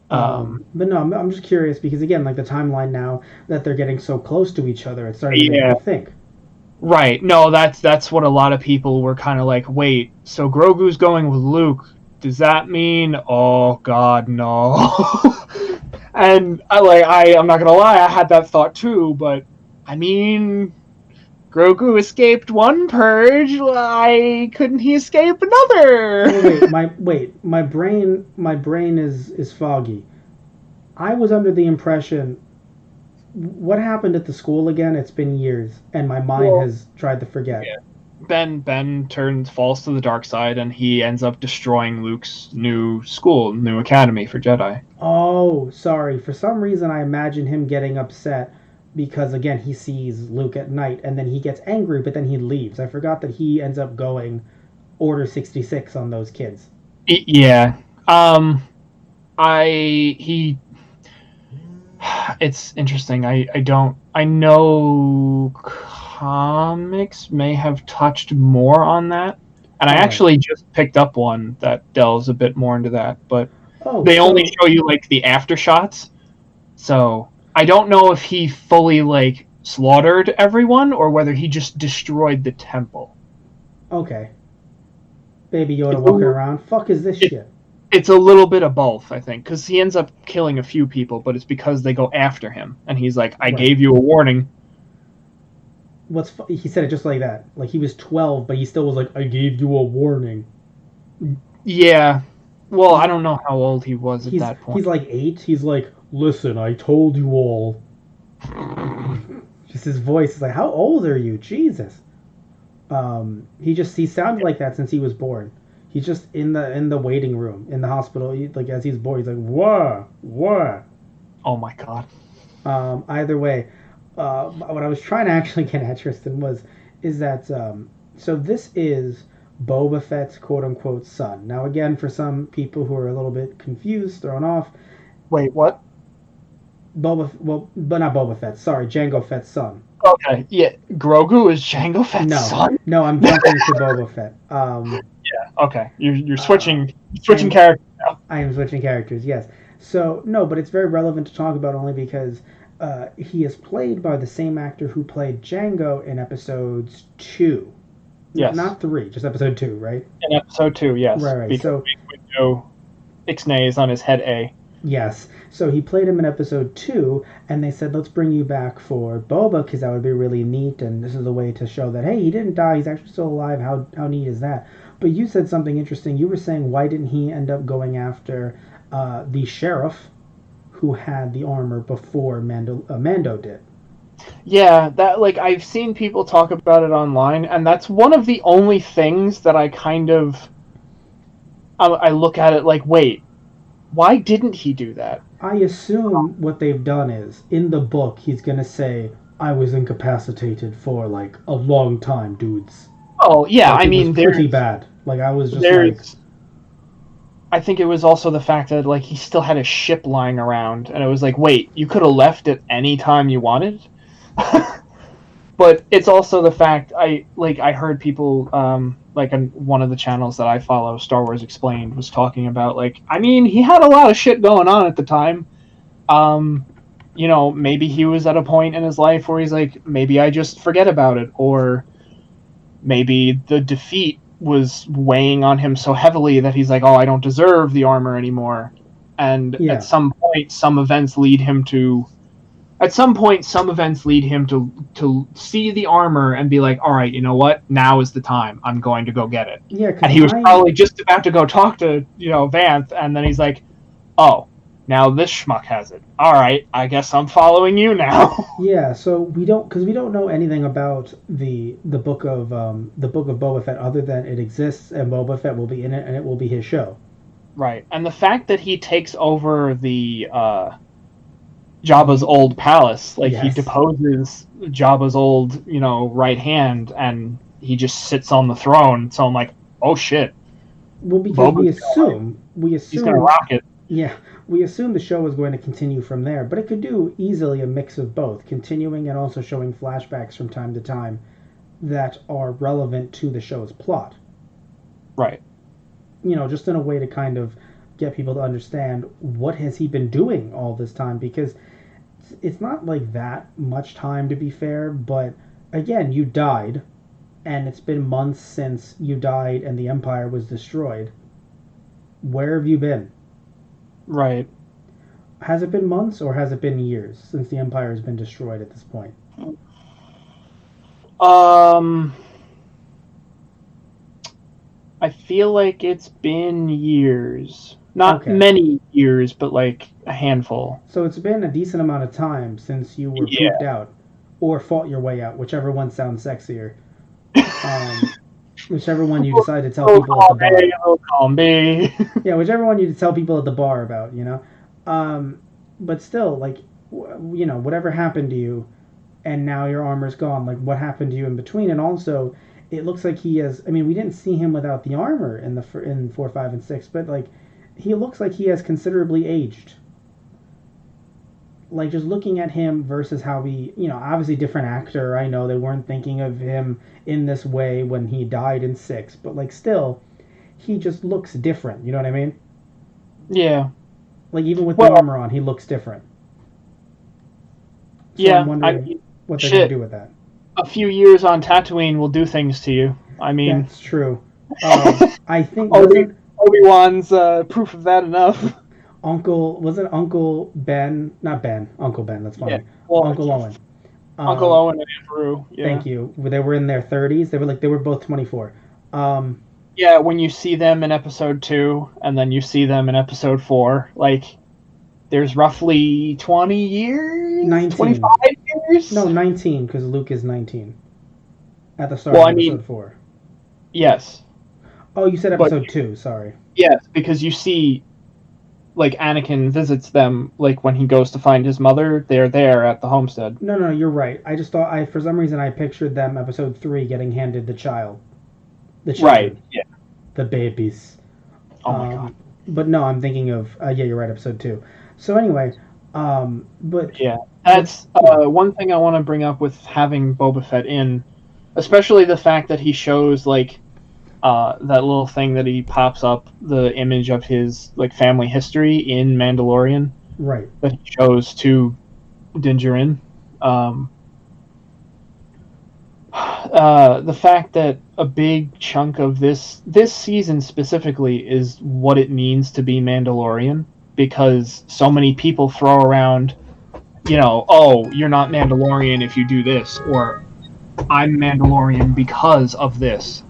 B: Um.
A: But no, I'm just curious because again, like the timeline now that they're getting so close to each other, it's starting to make
B: Yeah.
A: me think.
B: Right. No, that's what a lot of people were kind of like. Wait. So Grogu's going with Luke. Does that mean? Oh God, no. And I'm not gonna lie, I had that thought too, but I mean Grogu escaped one purge, why couldn't he escape another?
A: My brain is foggy. I was under the impression what happened at the school again? It's been years, and my mind
B: Well,
A: has tried to forget.
B: yeah. Ben falls to the dark side and he ends up destroying Luke's new school, new academy for Jedi.
A: Oh, sorry. For some reason, I imagine him getting upset because again he sees Luke at night, and then he gets angry, but then he leaves. I forgot that he ends up going Order 66 on those kids.
B: Yeah. Um I he it's interesting. I don't I know comics may have touched more on that. And I
A: Oh,
B: actually just picked up one that delves a bit more into that, but
A: oh,
B: they only
A: so
B: show you like the after shots. So I don't know if he fully like slaughtered everyone or whether he just destroyed the temple.
A: okay. Baby Yoda
B: It's
A: walking
B: a,
A: around. Fuck is this
B: it,
A: shit?
B: it's a little bit of both, I think, because he ends up killing a few people, but it's because they go after him, and he's like, "I
A: Right.
B: gave you a warning."
A: He said it just like that. Like he was 12, but he still was like, I gave you a warning.
B: Yeah. Well,
A: He's
B: I don't know how old he was at that
A: he's
B: point.
A: like 8. He's like, listen, I told you all. Just his voice is like, how old are you? Jesus. He sounded like that since he was born. He's just in the waiting room in the hospital. Like as he's born, he's like, whoa, whoa.
B: Oh my god.
A: Either way, what I was trying to actually get at Tristan was is that so this is Boba Fett's quote unquote son. Now again, for some people who are a little bit confused, thrown off,
B: Wait, what?
A: but not Boba Fett. Sorry, Jango Fett's son.
B: Okay, yeah. Grogu is Jango Fett's
A: No,
B: son.
A: no, I'm jumping to Boba Fett.
B: Okay, you're
A: Uh,
B: switching
A: I'm
B: characters now.
A: I am switching characters. Yes. So no, but it's very relevant to talk about only because he is played by the same actor who played Django in episodes 2,
B: Yes.
A: not 3, just episode 2, right?
B: In episode 2, yes,
A: Right, right.
B: because
A: So
B: Mace Windu ixnays on his head A.
A: Yes. So he played him in episode 2, and they said, let's bring you back for Boba, because that would be really neat, and this is a way to show that, hey, he didn't die, he's actually still alive. How neat is that? But you said something interesting. You were saying, why didn't he end up going after the sheriff who had the armor before Mando did?
B: Yeah, that, like, I've seen people talk about it online, and that's one of the only things that I kind of... I look at it like, wait, why didn't he do that?
A: I assume what they've done is, in the book, he's going to say, I was incapacitated for, like, a long time, dudes.
B: Oh, yeah,
A: Like,
B: I
A: it was
B: mean,
A: pretty bad. Like, I was just like...
B: I think it was also the fact that, like, he still had a ship lying around, and it was like, wait, you could have left at any time you wanted? But it's also the fact, I heard people, like, on one of the channels that I follow, Star Wars Explained, was talking about, like, I mean, he had a lot of shit going on at the time. You know, maybe he was at a point in his life where he's like, maybe I just forget about it, or maybe the defeat was weighing on him so heavily that he's like, oh, I don't deserve the armor anymore. And
A: Yeah.
B: at some point, some events lead him to see the armor and be like, all right, you know what? Now is the time. I'm going to go get it.
A: Yeah,
B: and he was probably just about to go talk to, Vanth, and then he's like, oh, now this schmuck has it. All right, I guess I'm following you now.
A: Yeah, so we don't know anything about the book of Boba Fett other than it exists and Boba Fett will be in it and it will be his show.
B: Right, and the fact that he takes over the Jabba's old palace, like, yes. He deposes Jabba's old, right hand, and he just sits on the throne. So I'm like, oh shit.
A: Well, because we assume
B: he's gonna rock it.
A: Yeah, we assume the show is going to continue from there, but it could do easily a mix of both, continuing and also showing flashbacks from time to time that are relevant to the show's plot.
B: Right.
A: Just in a way to kind of get people to understand what has he been doing all this time, because it's not like that much time, to be fair, but again, you died, and it's been months since you died and the Empire was destroyed. Where have you been?
B: Right.
A: Has it been months or has it been years since the Empire has been destroyed at this point?
B: I feel like it's been years. Not many years, but like a handful.
A: So it's been a decent amount of time since you were pooped out or fought your way out, whichever one sounds sexier. Whichever one you decide to tell people at the bar. Yeah, whichever one you tell people at the bar about, But still, like, whatever happened to you, and now your armor's gone. Like, what happened to you in between? And also, it looks like he has. I mean, we didn't see him without the armor in 4, 5, and 6, but like, he looks like he has considerably aged. Like, just looking at him versus how he, obviously different actor. I know they weren't thinking of him in this way when he died in 6, but like, still, he just looks different. You know what I mean?
B: Yeah.
A: Like, even with the armor on, he looks different. So I'm wondering what they're going to do with that.
B: A few years on Tatooine will do things to you. I mean,
A: that's true. I think
B: Obi-Wan's proof of that enough.
A: Uncle Ben? Not Ben. Uncle Ben. That's funny. Yeah. Well, Uncle Owen.
B: Uncle Owen and Aunt Beru. Yeah.
A: Thank you. They were in their 30s. They were both 24.
B: Yeah, when you see them in episode 2 and then you see them in episode 4, like, there's roughly 20 years?
A: 19.
B: 25 years?
A: No, 19, because Luke is 19 at the start of episode 4.
B: Yes.
A: Oh, you said episode 2, sorry.
B: Yes, because you see, like, Anakin visits them, like, when he goes to find his mother, they're there at the homestead.
A: No, you're right. I just thought, for some reason, I pictured them, episode 3, getting handed the child. The children.
B: Right, yeah.
A: The babies.
B: Oh my god.
A: But no, I'm thinking of, you're right, episode 2. So anyway, but...
B: Yeah, that's one thing I want to bring up with having Boba Fett in, especially the fact that he shows, like, that little thing that he pops up, the image of his, like, family history in Mandalorian.
A: Right.
B: That he shows to Din Djarin. the fact that a big chunk of this season specifically is what it means to be Mandalorian, because so many people throw around, oh, you're not Mandalorian if you do this, or I'm Mandalorian because of this.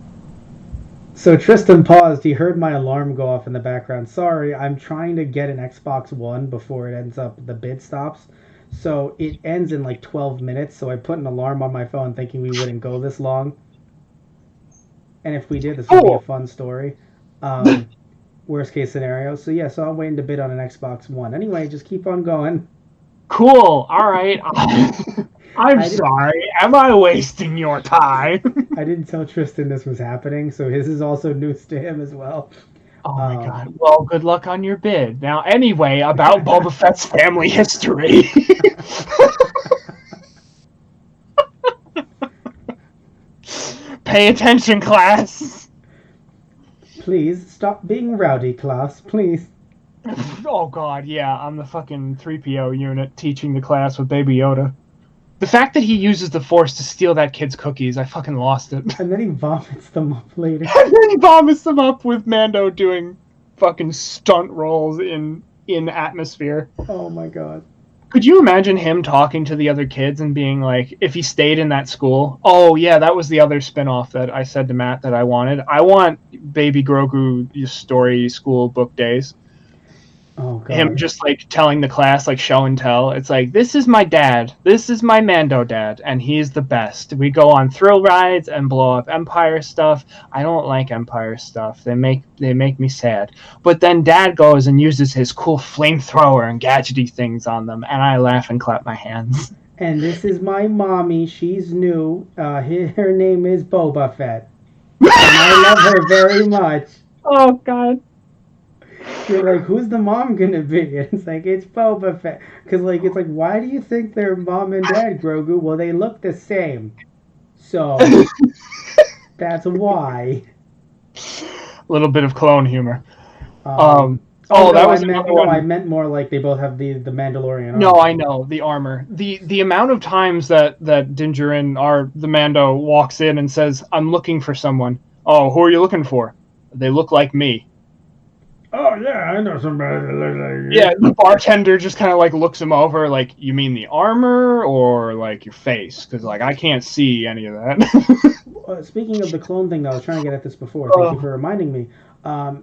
A: So Tristan paused. He heard my alarm go off in the background. Sorry, I'm trying to get an Xbox One before it ends up, the bid stops. So it ends in like 12 minutes. So I put an alarm on my phone thinking we wouldn't go this long. And if we did, this would be a
B: Cool.
A: fun story. Worst case scenario. So yeah, so I'm waiting to bid on an Xbox One. Anyway, just keep on going.
B: Cool. All right. I'm
A: I, did,
B: sorry. Am I wasting your time?
A: I didn't tell Tristan this was happening, so his is also news to him as well.
B: Oh my
A: Um,
B: god. Well, good luck on your bid. Now, anyway, about Boba Fett's family history. Pay attention, class.
A: Please stop being rowdy, class. Please.
B: Oh god, yeah, I'm the fucking 3PO unit teaching the class with Baby Yoda. The fact that he uses the Force to steal that kid's cookies, I fucking lost it.
A: And then he vomits them up later.
B: And then he vomits them up with Mando doing fucking stunt rolls in atmosphere.
A: Oh my god.
B: Could you imagine him talking to the other kids and being like, if he stayed in that school? Oh yeah, that was the other spinoff that I said to Matt that I wanted. I want Baby Grogu story school book days.
A: Oh god.
B: Him just like telling the class, like show and tell. It's like, this is my dad. This is my Mando dad, and he's the best. We go on thrill rides and blow up Empire stuff. I don't like Empire stuff. They make me sad. But then Dad goes and uses his cool flamethrower and gadgety things on them, and I laugh and clap my hands.
A: And this is my mommy. She's new. Her name is Boba Fett. And I love her very much.
B: Oh God.
A: You're like, who's the mom gonna be? And it's like, it's Boba Fett. Because, like, it's like, why do you think they're mom and dad, Grogu? Well, they look the same. So, that's why.
B: A little bit of clone humor.
A: Oh,
B: that
A: no,
B: was
A: I meant more like they both have the Mandalorian armor.
B: No, I know the armor. The amount of times that Din Djarin, the Mando, walks in and says, "I'm looking for someone." Oh, who are you looking for? They look like me.
A: Oh yeah, I know somebody that looks like you.
B: Yeah, the bartender just kind of like looks him over, like, you mean the armor or like your face? Because like I can't see any of that.
A: Speaking of the clone thing, though, I was trying to get at this before. Thank you for reminding me.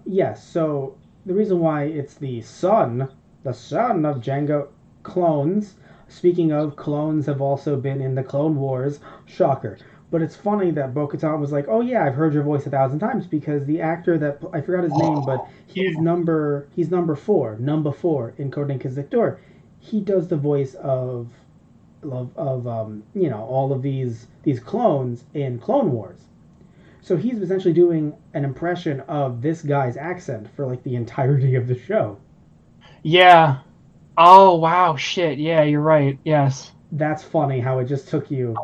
A: Yes, so the reason why it's the son of Jango clones. Speaking of, clones have also been in the Clone Wars. Shocker. But it's funny that Bo-Katan was like, "Oh yeah, I've heard your voice 1,000 times," because the actor that I forgot his name, but he's number four in Codename Convictor. He does the voice of all of these clones in Clone Wars. So he's essentially doing an impression of this guy's accent for like the entirety of the show.
B: Yeah. Oh wow, shit. Yeah, you're right. Yes.
A: That's funny how it just took you.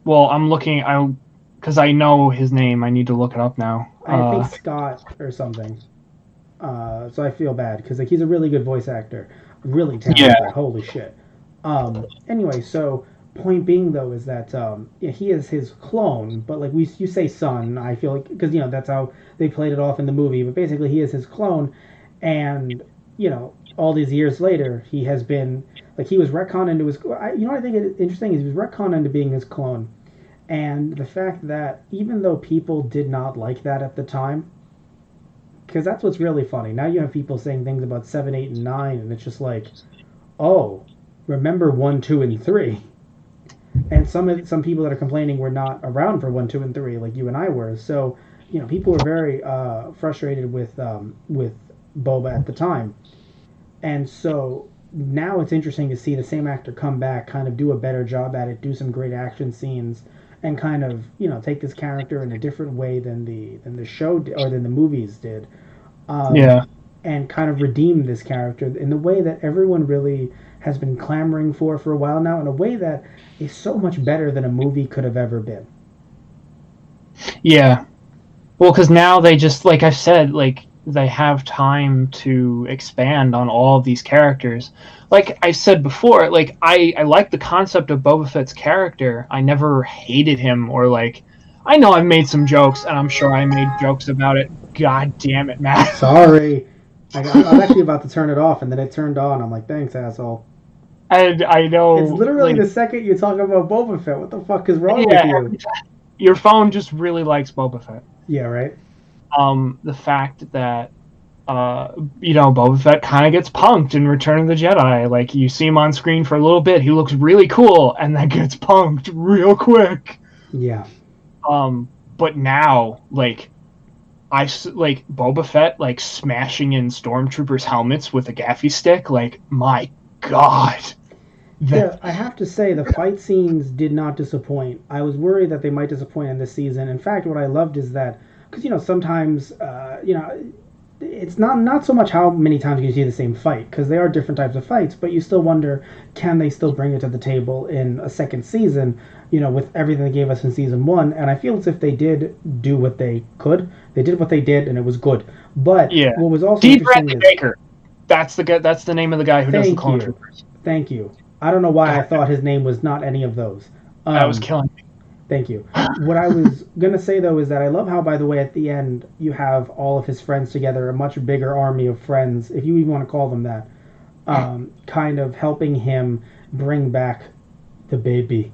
B: Well, I'm looking. Because I know his name. I need to look it up now.
A: I think Scott or something. So I feel bad because like he's a really good voice actor, really talented. Yeah. Holy shit. Anyway, so point being though is that he is his clone, but like you say son. I feel like because that's how they played it off in the movie. But basically, he is his clone, and all these years later, he has been like he was retconned into his. What I think is interesting is he was retconned into being his clone. And the fact that even though people did not like that at the time, because that's what's really funny. Now you have people saying things about 7, 8, and 9, and it's just like, oh, remember 1, 2, and 3. And some people that are complaining were not around for 1, 2, and 3, like you and I were. So, people were very frustrated with Boba at the time. And so now it's interesting to see the same actor come back, kind of do a better job at it, do some great action scenes, and kind of take this character in a different way than the show or than the movies did. And kind of redeem this character in the way that everyone really has been clamoring for a while now, in a way that is so much better than a movie could have ever been.
B: Yeah. Well, because now they just, like I said, like they have time to expand on all of these characters. Like I said before, like I like the concept of Boba Fett's character. I never hated him or like. I know I've made some jokes, and I'm sure I made jokes about it. God damn it, Matt.
A: Sorry. I was actually about to turn it off, and then it turned on. I'm like, thanks, asshole.
B: And I know,
A: It's literally
B: like,
A: the second you talk about Boba Fett. What the fuck is wrong with
B: yeah,
A: you?
B: your phone just really likes Boba Fett.
A: Yeah, right?
B: The fact that Boba Fett kind of gets punked in Return of the Jedi. Like, you see him on screen for a little bit, he looks really cool, and then gets punked real quick.
A: Yeah.
B: But now, like Boba Fett, like, smashing in stormtroopers' helmets with a gaffy stick, like, my god.
A: Yeah, I have to say the fight scenes did not disappoint. I was worried that they might disappoint in this season. In fact, what I loved is that because sometimes it's not so much how many times you see the same fight because they are different types of fights, but you still wonder can they still bring it to the table in a second season? With everything they gave us in season one, and I feel as if they did do what they could. They did what they did, and it was good. But
B: yeah,
A: what was also
B: D.
A: interesting
B: Bradley
A: is
B: Baker. That's the name of the guy who does the clone troopers.
A: Thank you. I don't know why I thought his name was not any of those.
B: That was killing me.
A: Thank you. What I was going to say, though, is that I love how, by the way, at the end, you have all of his friends together, a much bigger army of friends, if you even want to call them that, kind of helping him bring back the baby.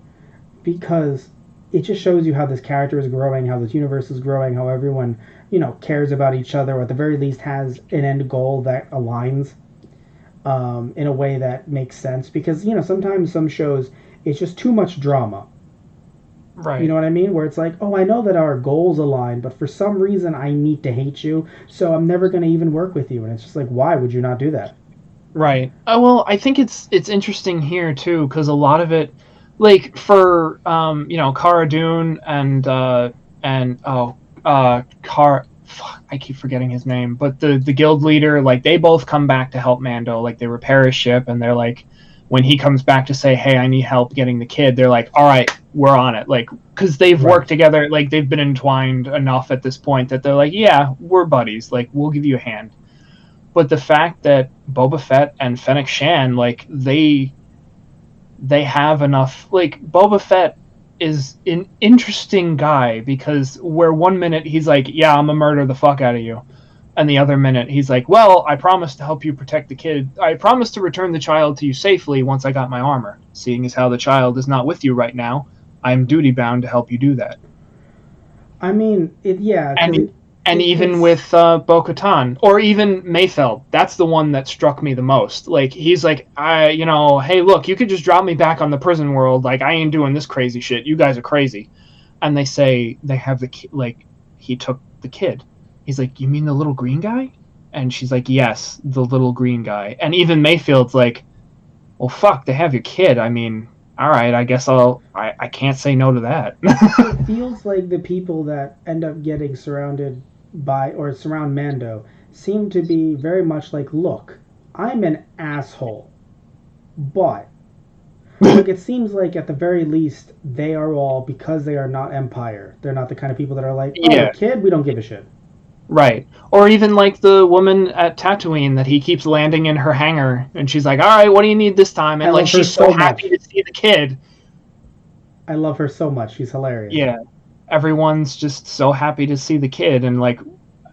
A: Because it just shows you how this character is growing, how this universe is growing, how everyone, cares about each other, or at the very least has an end goal that aligns in a way that makes sense. Because, sometimes some shows, it's just too much drama.
B: Right.
A: You know what I mean? Where it's like, oh, I know that our goals align, but for some reason I need to hate you, so I'm never going to even work with you. And it's just like, why would you not do that?
B: Right. Well, I think it's interesting here too, because a lot of it, like for Cara Dune I keep forgetting his name, but the guild leader, like they both come back to help Mando, like they repair his ship, and they're like, when he comes back to say, hey, I need help getting the kid, they're like, all right, we're on it, like, because they've worked together, like they've been entwined enough at this point that they're like, yeah, we're buddies, like we'll give you a hand. But the fact that Boba Fett and Fennec Shan, like they have enough, like Boba Fett is an interesting guy, because where one minute he's like, yeah, I'm gonna murder the fuck out of you, and the other minute he's like, well, I promised to help you protect the kid, I promised to return the child to you safely once I got my armor, seeing as how the child is not with you right now, I'm duty bound to help you do that.
A: I mean,
B: and even with Bo-Katan, or even Mayfeld, that's the one that struck me the most. Like, he's like, hey, look, you could just drop me back on the prison world. Like, I ain't doing this crazy shit. You guys are crazy. And they say they have the kid, like, he took the kid. He's like, you mean the little green guy? And she's like, yes, the little green guy. And even Mayfield's like, well, fuck, they have your kid. I mean, all right, I guess I can't say no to that.
A: It feels like the people that end up getting surrounded by or surround Mando seem to be very much like, look, I'm an asshole, but like it seems like at the very least they are all, because they are not Empire, they're not the kind of people that are like, oh, yeah, kid, we don't give a shit.
B: Right. Or even like the woman at Tatooine that he keeps landing in her hangar, and she's like, all right, what do you need this time? And like, she's so happy to see the kid.
A: I love her so much. She's hilarious.
B: Yeah. Everyone's just so happy to see the kid, and like,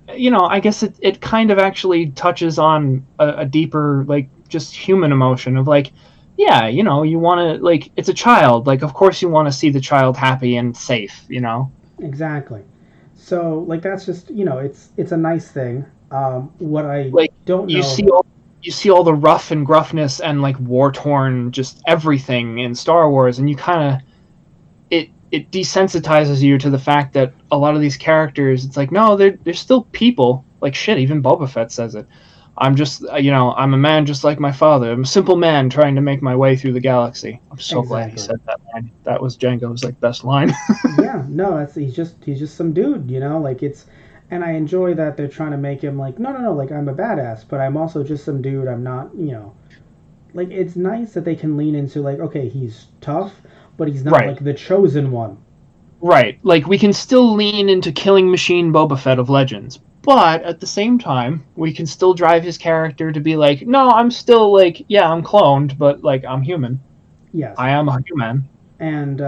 B: I guess it kind of actually touches on a deeper, like, just human emotion of like, yeah, you want to, like, it's a child, like, of course you want to see the child happy and safe,
A: Exactly. So like that's just it's a nice thing. What I
B: like,
A: don't know,
B: you see all the rough and gruffness and like war torn, just everything in Star Wars, and you kind of it desensitizes you to the fact that a lot of these characters, it's like, no, they're still people. Like, shit, even Boba Fett says it. I'm just, I'm a man just like my father. I'm a simple man trying to make my way through the galaxy. I'm so glad he said that line. That was Django's like best line.
A: Yeah, no, he's just some dude, like it's, and I enjoy that they're trying to make him like, no, like I'm a badass, but I'm also just some dude. I'm not, like it's nice that they can lean into like, okay, he's tough, but he's not like the chosen one.
B: Right. Like, we can still lean into Killing Machine Boba Fett of Legends, But at the same time, we can still drive his character to be like, no, I'm still like, yeah, I'm cloned, but like I'm human.
A: Yes.
B: I am a human.
A: And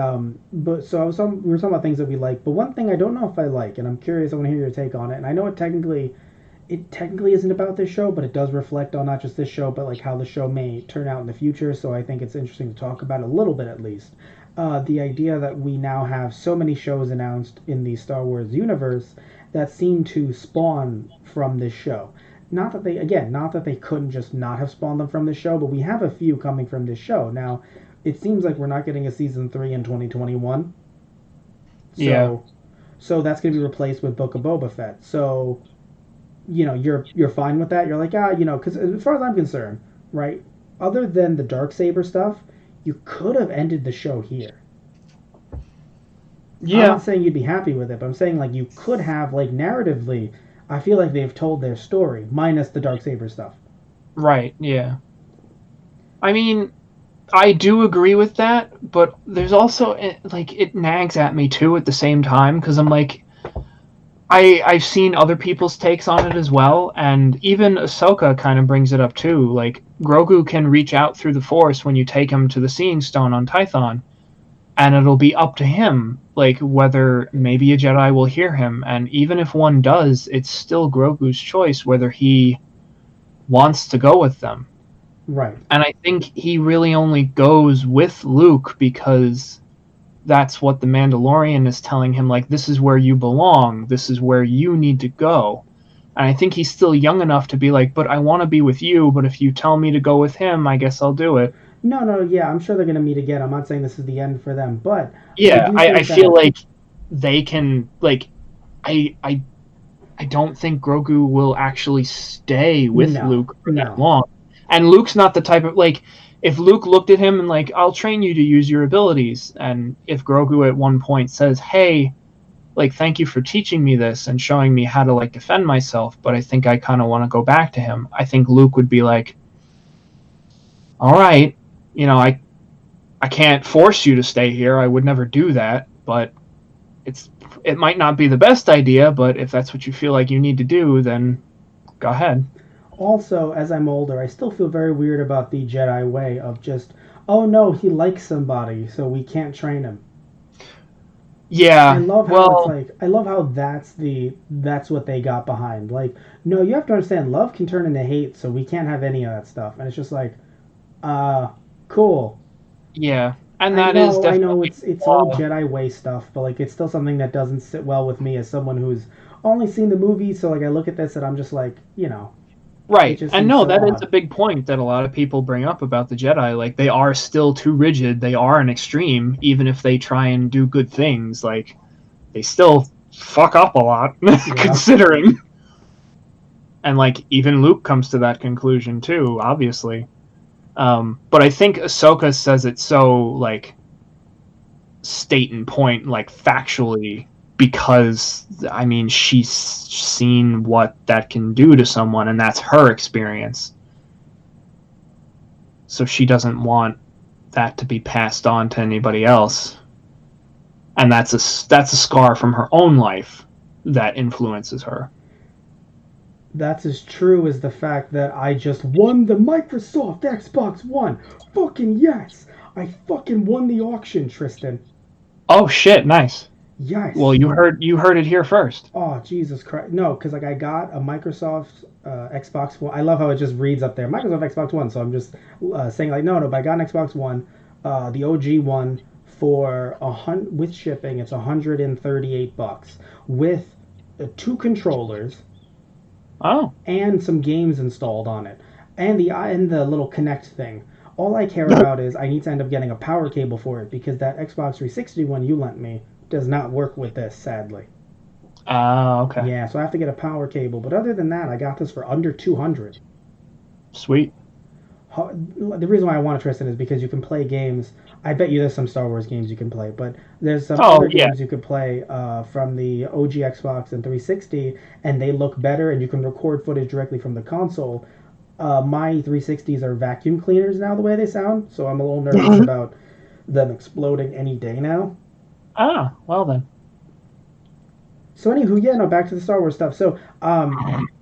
A: but so we were talking about things that we like, but one thing I don't know if I like, and I'm curious, I want to hear your take on it. And I know it technically isn't about this show, but it does reflect on not just this show, but like how the show may turn out in the future. So I think it's interesting to talk about a little bit at least. The idea that we now have so many shows announced in the Star Wars universe that seem to spawn from this show. Not that they couldn't just not have spawned them from this show, but we have a few coming from this show. Now, it seems like we're not getting a season 3 in 2021.
B: Yeah.
A: So that's going to be replaced with Book of Boba Fett. So you're fine with that. You're like, because as far as I'm concerned, right, other than the dark saber stuff, you could have ended the show here. I'm
B: Yeah.
A: not saying you'd be happy with it, but I'm saying like you could have, like, narratively, I feel like they've told their story minus the dark saber stuff.
B: Right. Yeah. I mean, I do agree with that, but there's also like it nags at me too at the same time because I'm like, I've seen other people's takes on it as well, and even Ahsoka kind of brings it up too. Like Grogu can reach out through the Force when you take him to the Seeing Stone on Tython, and it'll be up to him, like whether maybe a Jedi will hear him, and even if one does, it's still Grogu's choice whether he wants to go with them.
A: Right.
B: And I think he really only goes with Luke because that's what the Mandalorian is telling him, like, this is where you belong, this is where you need to go. And I think he's still young enough to be like, but I want to be with you, but if you tell me to go with him, I guess I'll do it.
A: No, yeah, I'm sure they're going to meet again. I'm not saying this is the end for them, but I
B: Yeah,
A: do
B: I
A: think
B: feel
A: that
B: like they can, like, I, I, I don't think Grogu will actually stay with
A: no,
B: Luke for that
A: no.
B: long. And Luke's not the type of, like, if Luke looked at him and, like, I'll train you to use your abilities, and if Grogu at one point says, hey, like, thank you for teaching me this and showing me how to, like, defend myself, but I think I kind of want to go back to him, I think Luke would be like, all right, you know, I can't force you to stay here. I would never do that, but it's it might not be the best idea, but if that's what you feel like you need to do, then go ahead.
A: Also, as I'm older, I still feel very weird about the Jedi way of just, oh no, he likes somebody, so we can't train him. I
B: Yeah,
A: love how it's
B: well,
A: like, I love how that's what they got behind. Like, no, you have to understand, love can turn into hate, so we can't have any of that stuff. And it's just like, uh, cool.
B: yeah, and
A: I
B: that is
A: know, I know,
B: definitely
A: it's old
B: uh,
A: Jedi way stuff, but like, it's still something that doesn't sit well with me as someone who's only seen the movie. So like, I look at this and I'm just like, it
B: right.
A: just
B: And
A: seems
B: no,
A: so
B: that is
A: odd.
B: a big point that a lot of people bring up about the Jedi. Like they are still too rigid. They are an extreme, even if they try and do good things. Like they still fuck up a lot,
A: Yeah.
B: considering. And like even Luke comes to that conclusion too, obviously. But I think Ahsoka says it so like state and point, like factually, because I mean she's seen what that can do to someone, and that's her experience. So she doesn't want that to be passed on to anybody else, and that's a scar from her own life that influences her.
A: That's as true as the fact that I just won the Microsoft Xbox One. Fucking yes! I fucking won the auction, Tristan.
B: Oh shit! Nice. Well,
A: Yes!
B: you heard it here first.
A: Oh, Jesus Christ. No, because like I got a Microsoft Xbox One. I love how it just reads up there Microsoft Xbox One. So I'm just saying, like, no, but I got an Xbox One, the OG one, for with shipping, it's $138 with two controllers
B: Oh.
A: and some games installed on it, and the little Connect thing. All I care about is I need to end up getting a power cable for it because that Xbox 360 one you lent me does not work with this, sadly.
B: Okay.
A: Yeah, so I have to get a power cable. But other than that, I got this for under 200.
B: Sweet.
A: The reason why I want to Tristan is because you can play games. I bet you there's some Star Wars games you can play, but there's some
B: Oh
A: other
B: yeah.
A: games you could play from the OG Xbox and 360, and they look better, and you can record footage directly from the console. My 360s are vacuum cleaners now, the way they sound, so I'm a little nervous about them exploding any day now.
B: Well then.
A: So anywho, yeah, no, back to the Star Wars stuff. So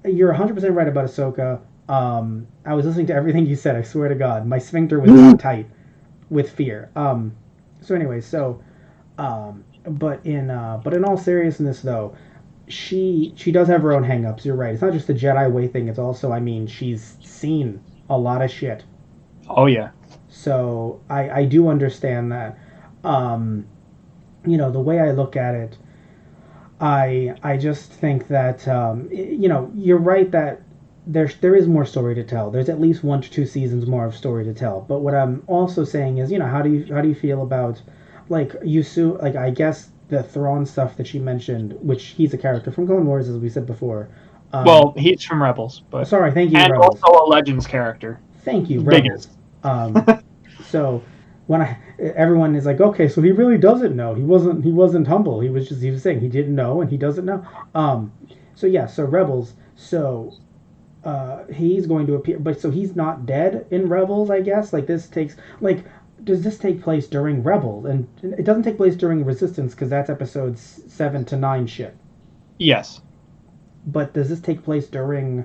A: you're 100% right about Ahsoka. I was listening to everything you said. I swear to God, my sphincter was getting tight with fear. So anyway, but in all seriousness though, she does have her own hangups. You're right. It's not just the Jedi way thing. It's also, I mean, she's seen a lot of shit.
B: Oh yeah.
A: So I do understand that. Um, the way I look at it, I just think that you're right that there is more story to tell. There's at least 1 to 2 seasons more of story to tell. But what I'm also saying is, how do you feel about like like I guess the Thrawn stuff that she mentioned, which he's a character from Clone Wars, as we said before.
B: Well, he's from Rebels, but
A: Sorry, thank you,
B: and
A: Rebels.
B: also a Legends character.
A: Thank you, Rebels.
B: Biggest.
A: So when everyone is like, okay, so he really doesn't know. He wasn't humble. He was saying he didn't know and he doesn't know. So yeah, so Rebels. So he's going to appear, but so he's not dead in Rebels, I guess. Like this takes like. Does this take place during Rebels? And it doesn't take place during Resistance because that's episodes 7 to 9 shit.
B: Yes.
A: But does this take place during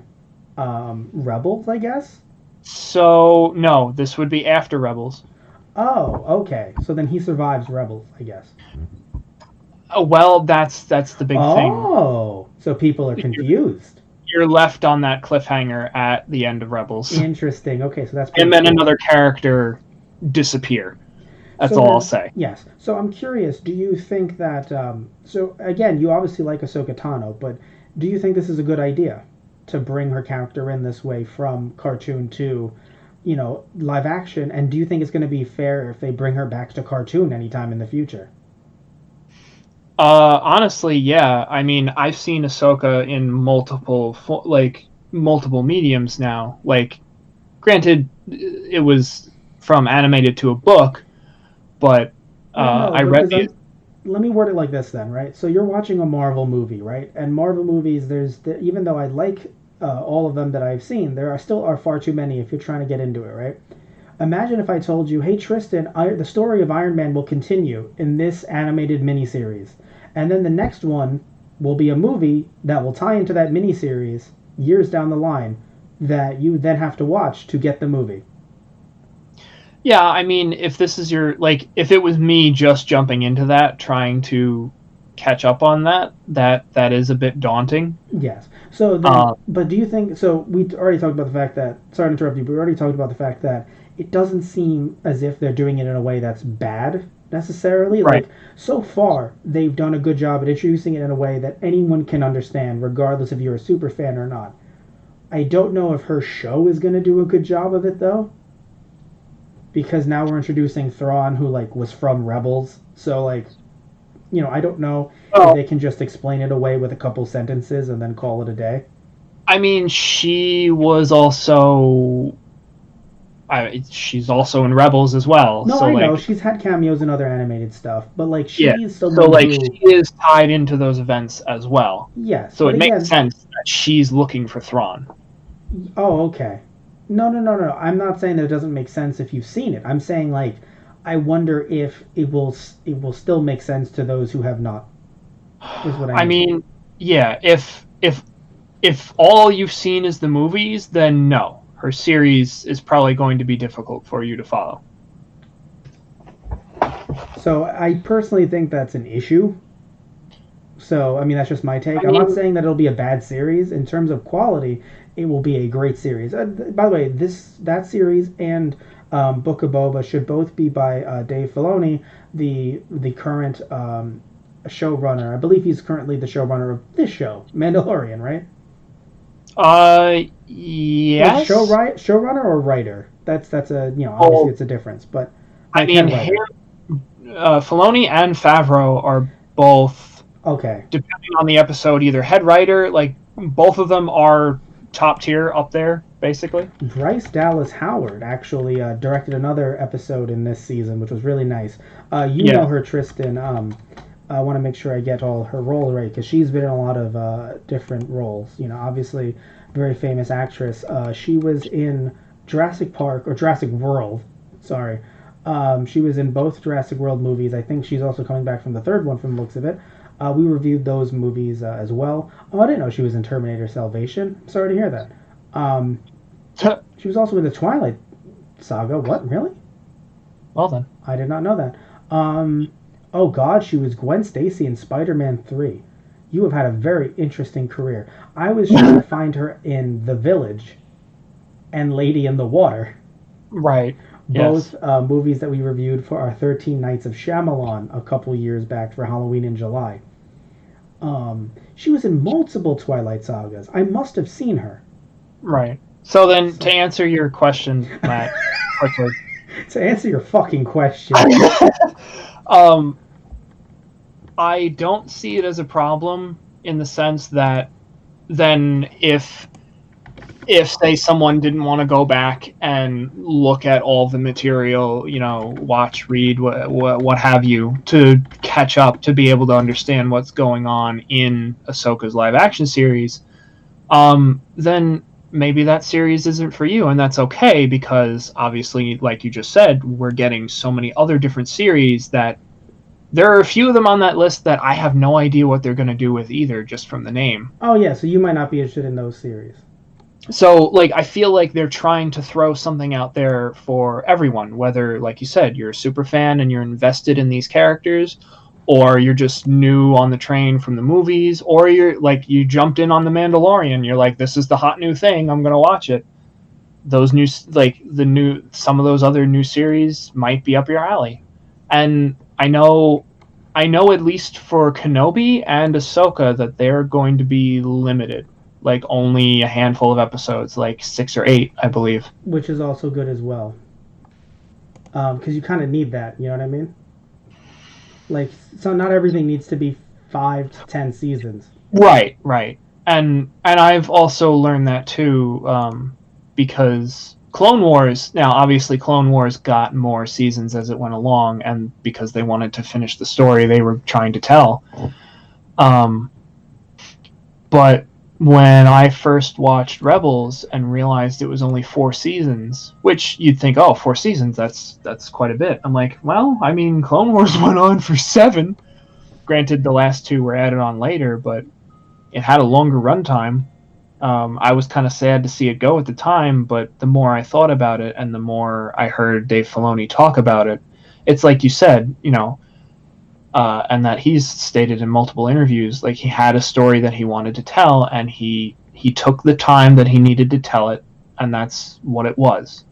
A: Rebels? I guess.
B: So no, this would be after Rebels.
A: Oh, okay. So then he survives Rebels, I guess.
B: Oh, well, that's the big thing.
A: Oh, so people are confused.
B: You're left on that cliffhanger at the end of Rebels.
A: Interesting. Okay, so that's
B: and then
A: cool.
B: another character disappear. That's
A: So
B: all
A: then,
B: I'll say.
A: Yes. So I'm curious. Do you think that? So again, you obviously like Ahsoka Tano, but do you think this is a good idea to bring her character in this way from cartoon to, live action? And do you think it's going to be fair if they bring her back to cartoon anytime in the future?
B: Honestly, yeah. I mean, I've seen Ahsoka in multiple mediums now. Like, granted, it was from animated to a book, but
A: No,
B: I read
A: because let me word it like this then, right? So you're watching a Marvel movie, right? And Marvel movies, even though I like all of them that I've seen, there are far too many if you're trying to get into it, right? Imagine if I told you, hey Tristan, the story of Iron Man will continue in this animated miniseries, and then the next one will be a movie that will tie into that miniseries years down the line that you then have to watch to get the movie.
B: Yeah, I mean, if this is if it was me just jumping into that, trying to catch up on that is a bit daunting.
A: Yes. So then, but do you think so? We already talked about the fact that. Sorry to interrupt you, but we already talked about the fact that it doesn't seem as if they're doing it in a way that's bad necessarily.
B: Right.
A: Like so far, they've done a good job at introducing it in a way that anyone can understand, regardless if you're a super fan or not. I don't know if her show is going to do a good job of it though, because now we're introducing Thrawn, who like was from Rebels. So like, I don't know if they can just explain it away with a couple sentences and then call it a day.
B: I mean, she was also. She's also in Rebels as well.
A: No,
B: so,
A: I
B: like,
A: know she's had cameos in other animated stuff, but like
B: yeah.
A: she's someone
B: So like
A: who.
B: she is tied into those events as well.
A: Yes,
B: So
A: but
B: it
A: again,
B: makes sense that she's looking for Thrawn.
A: oh, okay. No, no, no, no. I'm not saying that it doesn't make sense if you've seen it. I'm saying like, I wonder if it will still make sense to those who have not. Is what I mean.
B: I mean, yeah. If all you've seen is the movies, then no, her series is probably going to be difficult for you to follow.
A: So I personally think that's an issue. So I mean that's just my take. I'm not saying that it'll be a bad series in terms of quality. It will be a great series. By the way, that series and Book of Boba should both be by Dave Filoni, the current showrunner. I believe he's currently the showrunner of this show, Mandalorian, right?
B: Yes.
A: Like showrunner or writer? That's a obviously it's a difference, but
B: I mean, Filoni and Favreau are both
A: okay.
B: Depending on the episode, either head writer, like both of them are top tier up there, basically.
A: Bryce Dallas Howard actually directed another episode in this season, which was really nice. Know her, Tristan. I want to make sure I get all her roles right because she's been in a lot of different roles. Obviously, very famous actress. She was in Jurassic Park or Jurassic World. Sorry. She was in both Jurassic World movies. I think she's also coming back from the third one from the looks of it. We reviewed those movies as well. Oh, I didn't know she was in Terminator Salvation. Sorry to hear that. Um, she was also in the Twilight Saga. What, really?
B: Well then.
A: I did not know that. Oh God, she was Gwen Stacy in Spider-Man 3. You have had a very interesting career. I was trying to find her in The Village and Lady in the Water.
B: Right.
A: Both
B: Yes.
A: movies that we reviewed for our 13 Nights of Shyamalan a couple years back for Halloween in July. She was in multiple Twilight sagas. I must have seen her.
B: Right. So then, to
A: So,
B: answer your question, Matt, quickly.
A: to answer your fucking question,
B: um, I don't see it as a problem in the sense that then if say someone didn't want to go back and look at all the material, watch, read, what have you, to catch up, to be able to understand what's going on in Ahsoka's live action series, then maybe that series isn't for you, and that's okay, because obviously, like you just said, we're getting so many other different series that there are a few of them on that list that I have no idea what they're going to do with either, just from the name.
A: oh yeah, so you might not be interested in those series.
B: So, like, I feel like they're trying to throw something out there for everyone, whether, like you said, you're a super fan and you're invested in these characters, or you're just new on the train from the movies, or you're like, you jumped in on the Mandalorian, you're like, this is the hot new thing, I'm going to watch it. Those new, like, some of those other new series might be up your alley. And I know at least for Kenobi and Ahsoka that they're going to be limited, like only a handful of episodes, like 6 or 8, I believe.
A: Which is also good as well. Because you kind of need that, you know what I mean? Like, so not everything needs to be 5 to 10 seasons.
B: Right. And I've also learned that too, because Clone Wars, now obviously Clone Wars got more seasons as it went along, and because they wanted to finish the story they were trying to tell. But when I first watched Rebels and realized it was only 4 seasons, which you'd think, oh, 4 seasons, that's quite a bit. I'm like, well, I mean, Clone Wars went on for 7. Granted, the last 2 were added on later, but it had a longer runtime. I was kind of sad to see it go at the time, but the more I thought about it and the more I heard Dave Filoni talk about it, it's like you said, and that he's stated in multiple interviews, like he had a story that he wanted to tell, and he took the time that he needed to tell it, and that's what it was.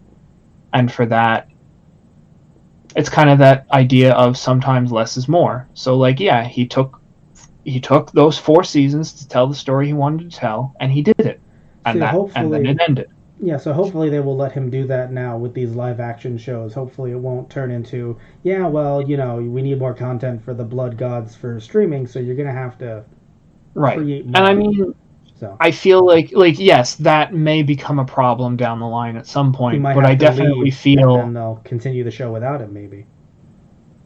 B: And for that, it's kind of that idea of sometimes less is more. So, like, yeah, he took those 4 seasons to tell the story he wanted to tell, and he did it, and
A: So
B: then it ended.
A: yeah, so hopefully they will let him do that now with these live action shows. Hopefully it won't turn into, yeah, well, we need more content for the Blood Gods for streaming, so you're gonna have to
B: Right.
A: create more.
B: And I mean,
A: So
B: I feel like yes, that may become a problem down the line at some
A: he
B: point,
A: might
B: but I
A: have to
B: definitely
A: leave, and then
B: feel
A: they'll continue the show without him, maybe.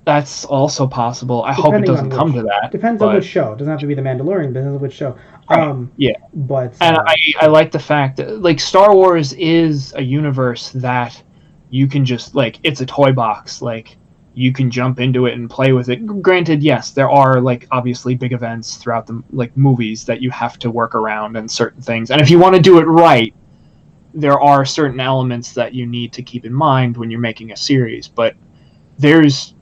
B: that's also possible. I hope it
A: Depending on
B: doesn't come
A: which,
B: to that,
A: depends on which
B: but
A: show. It doesn't have to be the Mandalorian, depends on which show.
B: right. Yeah.
A: But
B: And I like the fact that, like, Star Wars is a universe that you can just, like, it's a toy box. Like, you can jump into it and play with it. Granted, yes, there are, like, obviously big events throughout the, like, movies that you have to work around and certain things. And if you want to do it right, there are certain elements that you need to keep in mind when you're making a series. But there's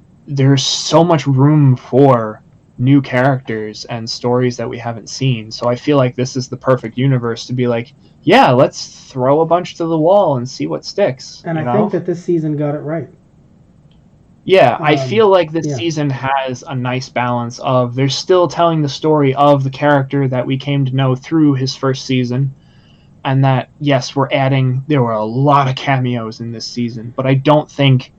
B: so much room for new characters and stories that we haven't seen. So I feel like this is the perfect universe to be like, yeah, let's throw a bunch to the wall and see what sticks.
A: and I think that this season got it right.
B: Yeah, I feel like this
A: yeah.
B: season has a nice balance of they're still telling the story of the character that we came to know through his first season, and that, yes, there were a lot of cameos in this season, but I don't think,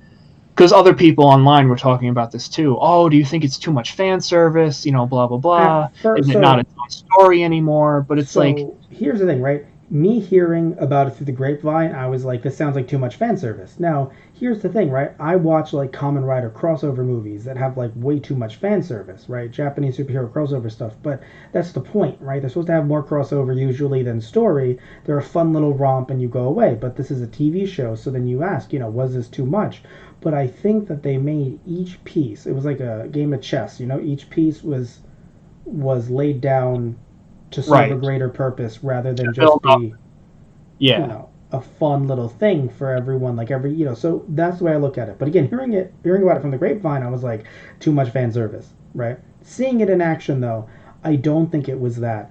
B: because other people online were talking about this too. Oh, do you think it's too much fan service? Blah, blah, blah. Is it not its own story anymore? But it's like...
A: here's the thing, right? Me hearing about it through the grapevine, I was like, this sounds like too much fan service. Now, here's the thing, right? I watch, like, Kamen Rider crossover movies that have, like, way too much fan service, right? Japanese superhero crossover stuff. But that's the point, right? They're supposed to have more crossover usually than story. They're a fun little romp and you go away. But this is a TV show, so then you ask, was this too much? But I think that they made each piece, it was like a game of chess, each piece was was laid down to serve a
B: Right.
A: greater purpose rather than just
B: Build up.
A: be, you
B: Yeah.
A: know, a fun little thing for everyone. Like every, so that's the way I look at it. But again, hearing about it from the grapevine, I was like, too much fan service, right? Seeing it in action, though, I don't think it was that.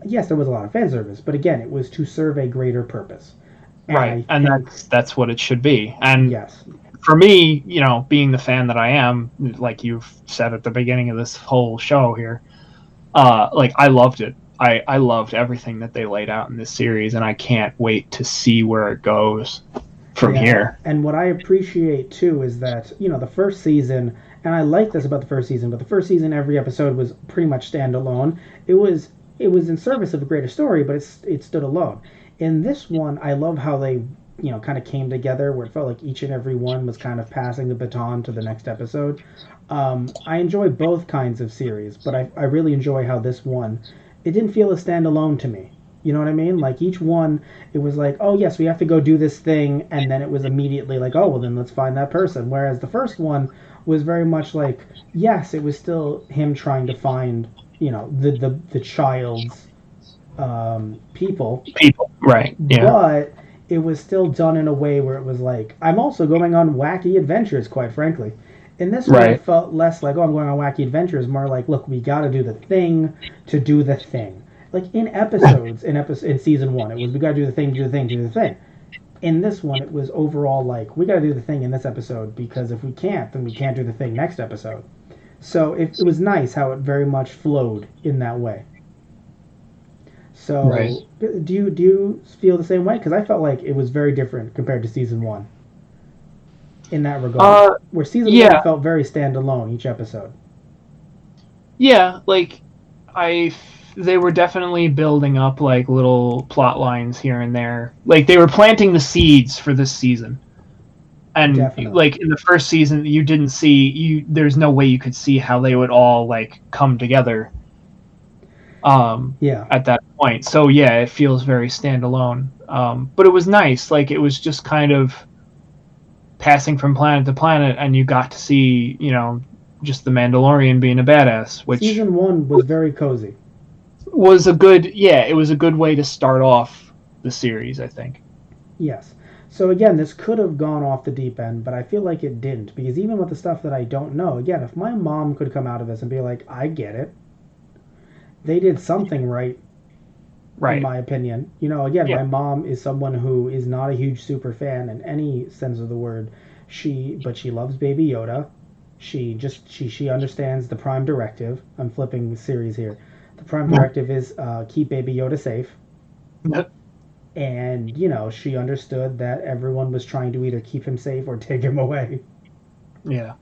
A: Yes, there was a lot of fan service, but again, it was to serve a greater purpose. And
B: Right.
A: I
B: And
A: think,
B: that's what it should be. And
A: yes,
B: for me, being the fan that I am, like you've said at the beginning of this whole show here, like I loved it. I loved everything that they laid out in this series, and I can't wait to see where it goes from
A: yeah.
B: here.
A: And what I appreciate too is that, the first season, and I like this about the first season, but the first season, every episode was pretty much standalone. It was it was in service of a greater story, but it stood alone. In this one, I love how they, kind of came together, where it felt like each and every one was kind of passing the baton to the next episode. I enjoy both kinds of series, but I really enjoy how this one, it didn't feel a standalone to me. You know what I mean? Like each one, it was like, oh yes, we have to go do this thing, and then it was immediately like, oh well, then let's find that person. Whereas the first one was very much like, yes, it was still him trying to find, the child's people,
B: People, right? Yeah,
A: but it was still done in a way where it was like, I'm also going on wacky adventures, quite frankly. In this one, it
B: right.
A: felt less like, oh, I'm going on wacky adventures, more like, look, we got to do the thing to do the thing. Like in season one, it was we got to do the thing, do the thing, do the thing. In this one, it was overall like, we got to do the thing in this episode, because if we can't, then we can't do the thing next episode. So it was nice how it very much flowed in that way.
B: Right.
A: So do you feel the same way? Because I felt like it was very different compared to season one in that regard,
B: Uh,
A: where season one
B: yeah,
A: felt very standalone each episode.
B: yeah. Like I, they were definitely building up like little plot lines here and there. Like they were planting the seeds for this season. And
A: Definitely.
B: like in the first season, you didn't see you. There's no way you could see how they would all like come together.
A: Yeah.
B: At that point. So yeah, it feels very standalone. But it was nice. Like it was just kind of passing from planet to planet, and you got to see, just the Mandalorian being a badass, which
A: Season one was very cozy.
B: was a good, yeah, it was a good way to start off the series, I think.
A: Yes. So again, this could have gone off the deep end, but I feel like it didn't, because even with the stuff that I don't know, again, if my mom could come out of this and be like, I get it, they did something right, in
B: Right.
A: my opinion. Again,
B: Yeah.
A: my mom is someone who is not a huge super fan in any sense of the word. But she loves Baby Yoda. She understands the prime directive. I'm flipping series here. The prime directive is keep Baby Yoda safe. And she understood that everyone was trying to either keep him safe or take him away.
B: Yeah.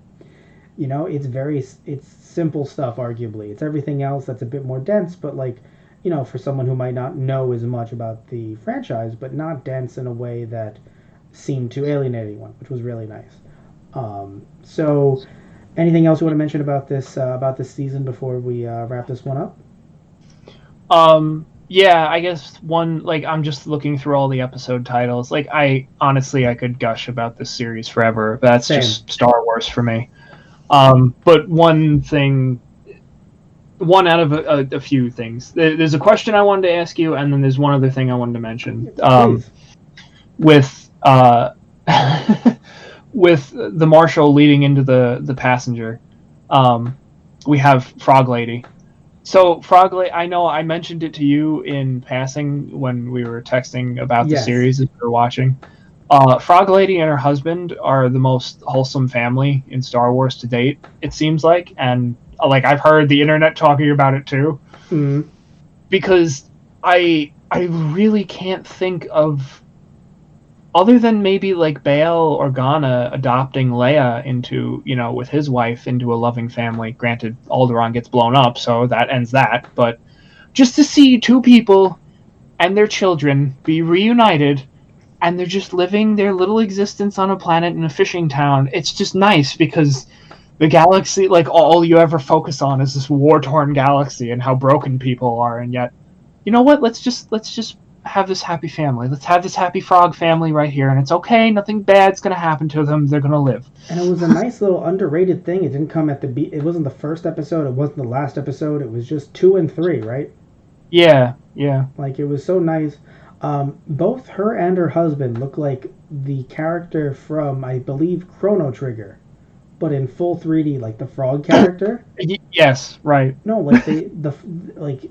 A: It's simple stuff. Arguably, it's everything else that's a bit more dense, but like, for someone who might not know as much about the franchise, but not dense in a way that seemed to alienate anyone, which was really nice. So anything else you want to mention about this season before we wrap this one up?
B: Yeah, I guess one, like I'm just looking through all the episode titles. Like I honestly I could gush about this series forever. That's
A: Same.
B: just Star Wars for me. But one out of a few things. There's a question I wanted to ask you, and then there's one other thing I wanted to mention.
A: Please.
B: With with the marshal leading into the passenger, we have Frog Lady. So Frog Lady, I know I mentioned it to you in passing when we were texting about the
A: Yes.
B: series that we were watching. Frog Lady and her husband are the most wholesome family in Star Wars to date, it seems like, and like I've heard the internet talking about it too,
A: Mm.
B: because I really can't think of, other than maybe like Bail Organa adopting Leia into, with his wife into a loving family. Granted, Alderaan gets blown up, so that ends that. But just to see two people and their children be reunited, and they're just living their little existence on a planet in a fishing town, it's just nice, because the galaxy, like all you ever focus on is this war-torn galaxy and how broken people are, and yet, you know what? Let's just have this happy family. Let's have this happy frog family right here, and it's okay. Nothing bad's gonna happen to them. They're gonna live.
A: And it was a nice little underrated thing. It didn't come at it wasn't the first episode, it wasn't the last episode, it was just 2 and 3, right?
B: Yeah, yeah.
A: Like, it was so nice. Both her and her husband look like the character from, I believe, Chrono Trigger, but in full 3D, like the frog character.
B: Yes, right.
A: No, like like,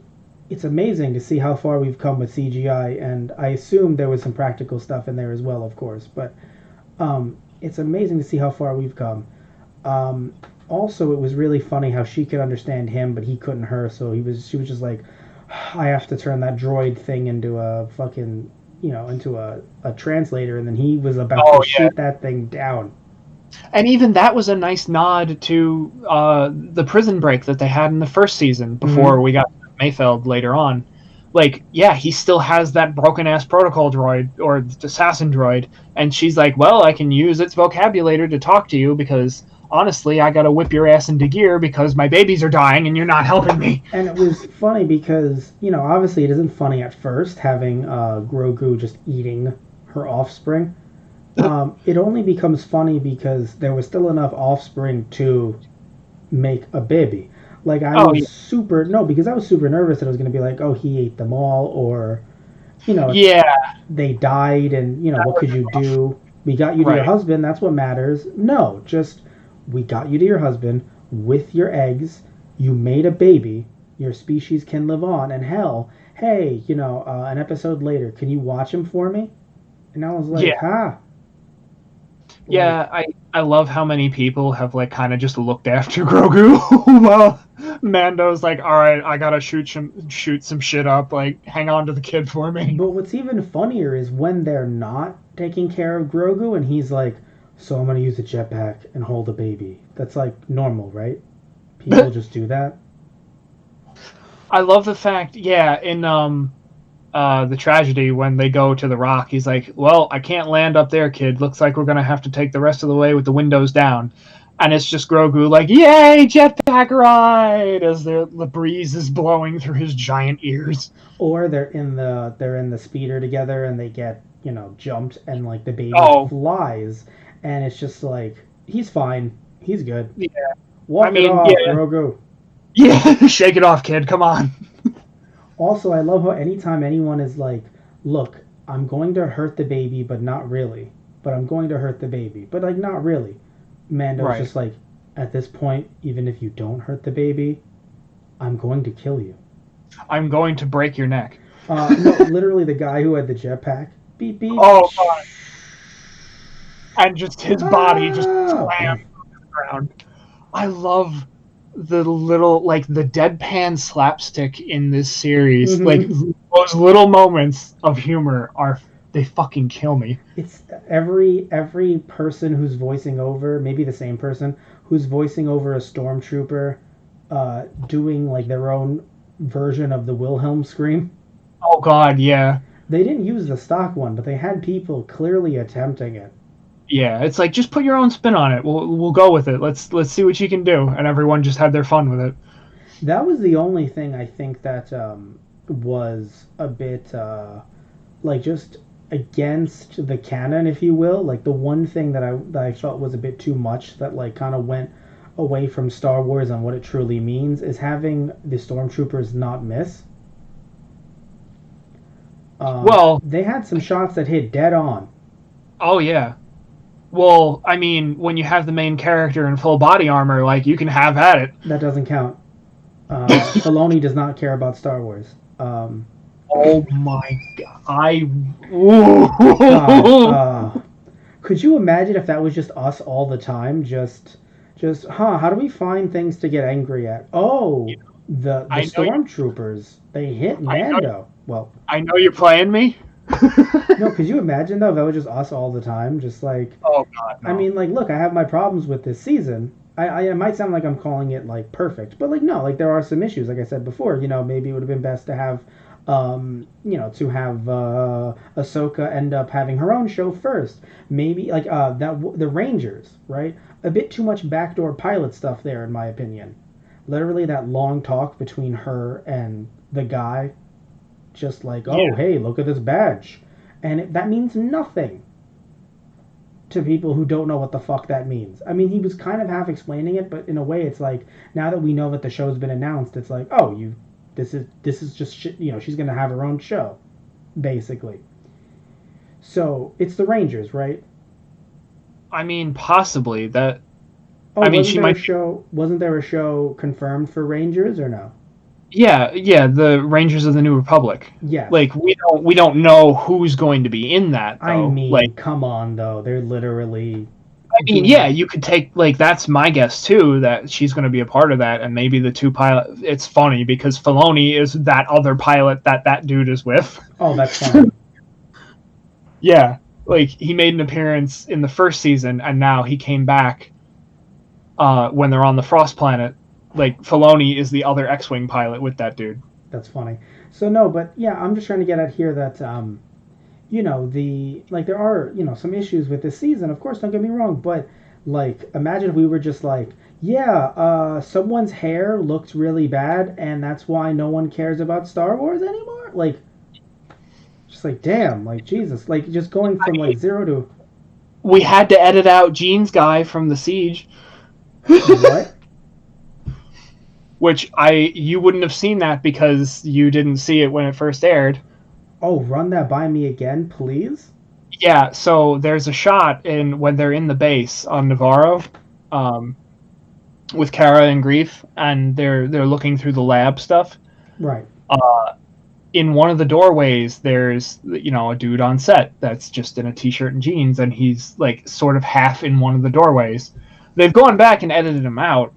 A: it's amazing to see how far we've come with CGI, and I assume there was some practical stuff in there as well, of course. But it's amazing to see how far we've come. Um, Also, it was really funny how she could understand him, but he couldn't her. So she was just like, I have to turn that droid thing into a fucking, into a translator, and then he was about to shoot that thing down.
B: And even that was a nice nod to the prison break that they had in the first season before we got Mayfeld later on. Like, yeah, he still has that broken ass protocol droid or assassin droid, and she's like, well, I can use its vocabulary to talk to you because honestly, I gotta whip your ass into gear because my babies are dying and you're not helping me.
A: And it was funny because, obviously it isn't funny at first having Grogu just eating her offspring. It only becomes funny because there was still enough offspring to make a baby. Like, I was super, no, because I was super nervous that it was going to be like, oh, he ate them all, or, they died, and, what could you do? We got you to your husband, that's what matters. No, just, we got you to your husband with your eggs, you made a baby, your species can live on, and hell, hey, an episode later, can you watch him for me? And I was like,
B: Yeah, I love how many people have like kind of just looked after Grogu while Mando's like, all right, I gotta shoot some shit up. Like, hang on to the kid for me.
A: But what's even funnier is when they're not taking care of Grogu, and he's like, so I'm gonna use a jetpack and hold a baby. That's like normal, right? People just do that.
B: I love the fact, in the tragedy when they go to the rock, he's like, well, I can't land up there, kid. Looks like we're gonna have to take the rest of the way with the windows down. And it's just Grogu like, yay, jetpack ride, as the breeze is blowing through his giant ears.
A: Or they're in the speeder together and they get, jumped, and like the baby flies, and it's just like, he's fine, he's good.
B: Yeah.
A: Walk it off, Grogu.
B: Yeah, shake it off, kid. Come on.
A: Also, I love how anytime anyone is like, look, I'm going to hurt the baby, but not really. But I'm going to hurt the baby, but like not really. Mando's just like, at this point, even if you don't hurt the baby, I'm going to kill you.
B: I'm going to break your neck.
A: No, literally the guy who had the jetpack. Beep, beep.
B: Oh, God. And just his body just slammed on the ground. I love the little, like, the deadpan slapstick in this series. Like, those little moments of humor they fucking kill me.
A: It's every person who's voicing over, maybe the same person, who's voicing over a stormtrooper doing, like, their own version of the Wilhelm scream.
B: Oh, God, yeah.
A: They didn't use the stock one, but they had people clearly attempting it.
B: Yeah, it's like, just put your own spin on it. We'll go with it. Let's see what you can do. And everyone just had their fun with it.
A: That was the only thing I think that was a bit like just against the canon, if you will. Like the one thing that I felt was a bit too much, that like kind of went away from Star Wars and what it truly means, is having the stormtroopers not miss.
B: Well,
A: they had some shots that hit dead on.
B: Oh yeah. Well, I mean, when you have the main character in full body armor, like, you can have at it.
A: That doesn't count. Filoni does not care about Star Wars.
B: Oh my god!
A: Could you imagine if that was just us all the time? Just, how do we find things to get angry at? Oh, the stormtroopers, they hit Mando. Well,
B: I know you're playing me.
A: No, could you imagine though if that was just us all the time? Just like,
B: oh god, no.
A: I mean, like, look, I have my problems with this season. I might sound like I'm calling it like perfect, but like no, like there are some issues. Like I said before, maybe it would have been best to have, to have Ahsoka end up having her own show first. Maybe like the Rangers, right? A bit too much backdoor pilot stuff there, in my opinion. Literally that long talk between her and the guy. just like, oh,
B: Yeah.
A: hey, look at this badge. And that means nothing to people who don't know what the fuck that means. I mean, he was kind of half explaining it, but in a way, it's like now that we know that the show's been announced, it's like, oh, this is just she's gonna have her own show, basically. So it's the Rangers, right?
B: I mean, possibly that.
A: Oh,
B: I mean, she might.
A: Wasn't there a show confirmed for Rangers or no?
B: Yeah, yeah, the Rangers of the New Republic.
A: Yes.
B: Like we don't know who's going to be in that
A: I
B: though. Like
A: mean, come on, though. They're literally
B: I mean,
A: doing.
B: yeah, you could take like that's my guess too that she's going to be a part of that, and maybe the two pilot. It's funny because Filoni is that other pilot that dude is with.
A: Oh, that's funny.
B: Yeah, like he made an appearance in the first season, and now he came back when they're on the Frost planet. Like Filoni is the other X-wing pilot with that dude.
A: That's funny. So no, but yeah, I'm just trying to get at here that there are some issues with this season. Of course, don't get me wrong, but like imagine if we were just like, yeah, someone's hair looked really bad, and that's why no one cares about Star Wars anymore. Like, just like damn, like Jesus, like just going from like zero to
B: We had to edit out Gene's guy from the Siege.
A: what?
B: Which you wouldn't have seen that because you didn't see it when it first aired.
A: Oh, run that by me again, please.
B: Yeah, so there's a shot when they're in the base on Navarro, with Kara and Grief, and they're looking through the lab stuff.
A: Right.
B: In one of the doorways, there's a dude on set that's just in a t-shirt and jeans, and he's like sort of half in one of the doorways. They've gone back and edited him out.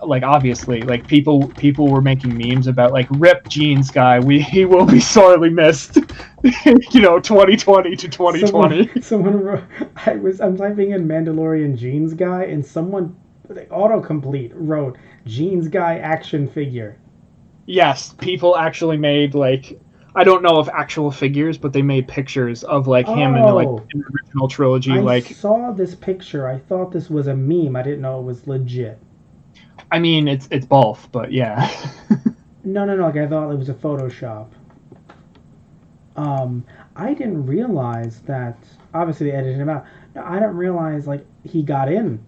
B: Like obviously, like people were making memes about like rip Gene's guy. He will be sorely missed. 2020 to 2020.
A: Someone wrote, I'm typing in Mandalorian Jeans guy, and someone autocomplete wrote Jeans guy action figure.
B: Yes, people actually made like I don't know if actual figures, but they made pictures of like him in like in the original trilogy.
A: I saw this picture. I thought this was a meme. I didn't know it was legit.
B: I mean, it's both, but yeah.
A: No. Like I thought it was a Photoshop. I didn't realize that. Obviously, they edited him out. No, I didn't realize like he got in.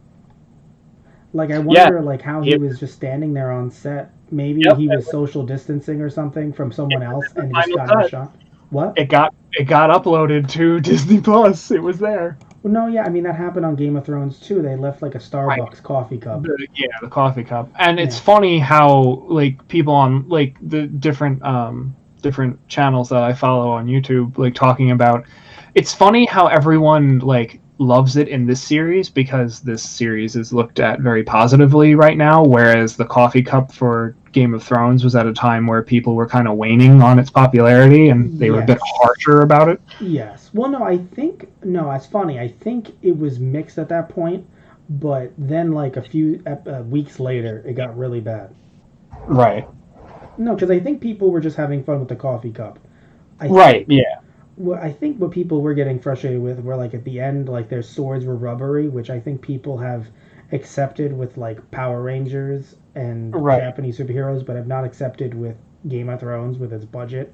A: Like I wonder like how he was just standing there on set. Maybe he was social distancing or something from someone else, and he just got in the shot. What?
B: It got uploaded to Disney Plus. It was there.
A: Well, no, yeah, I mean that happened on Game of Thrones too. They left like a Starbucks coffee cup.
B: The coffee cup, and it's funny how like people on like the different channels that I follow on YouTube like talking about. It's funny how everyone like loves it in this series because this series is looked at very positively right now, whereas the coffee cup for Game of Thrones was at a time where people were kind of waning on its popularity and they were a bit harsher about it.
A: Yes. Well, no, it's funny. I think it was mixed at that point, but then like a few weeks later, it got really bad.
B: Right.
A: No, because I think people were just having fun with the coffee cup.
B: Yeah.
A: Well, I think what people were getting frustrated with were like at the end, like their swords were rubbery, which I think people have accepted with like Power Rangers and Japanese superheroes, but have not accepted with Game of Thrones with its budget,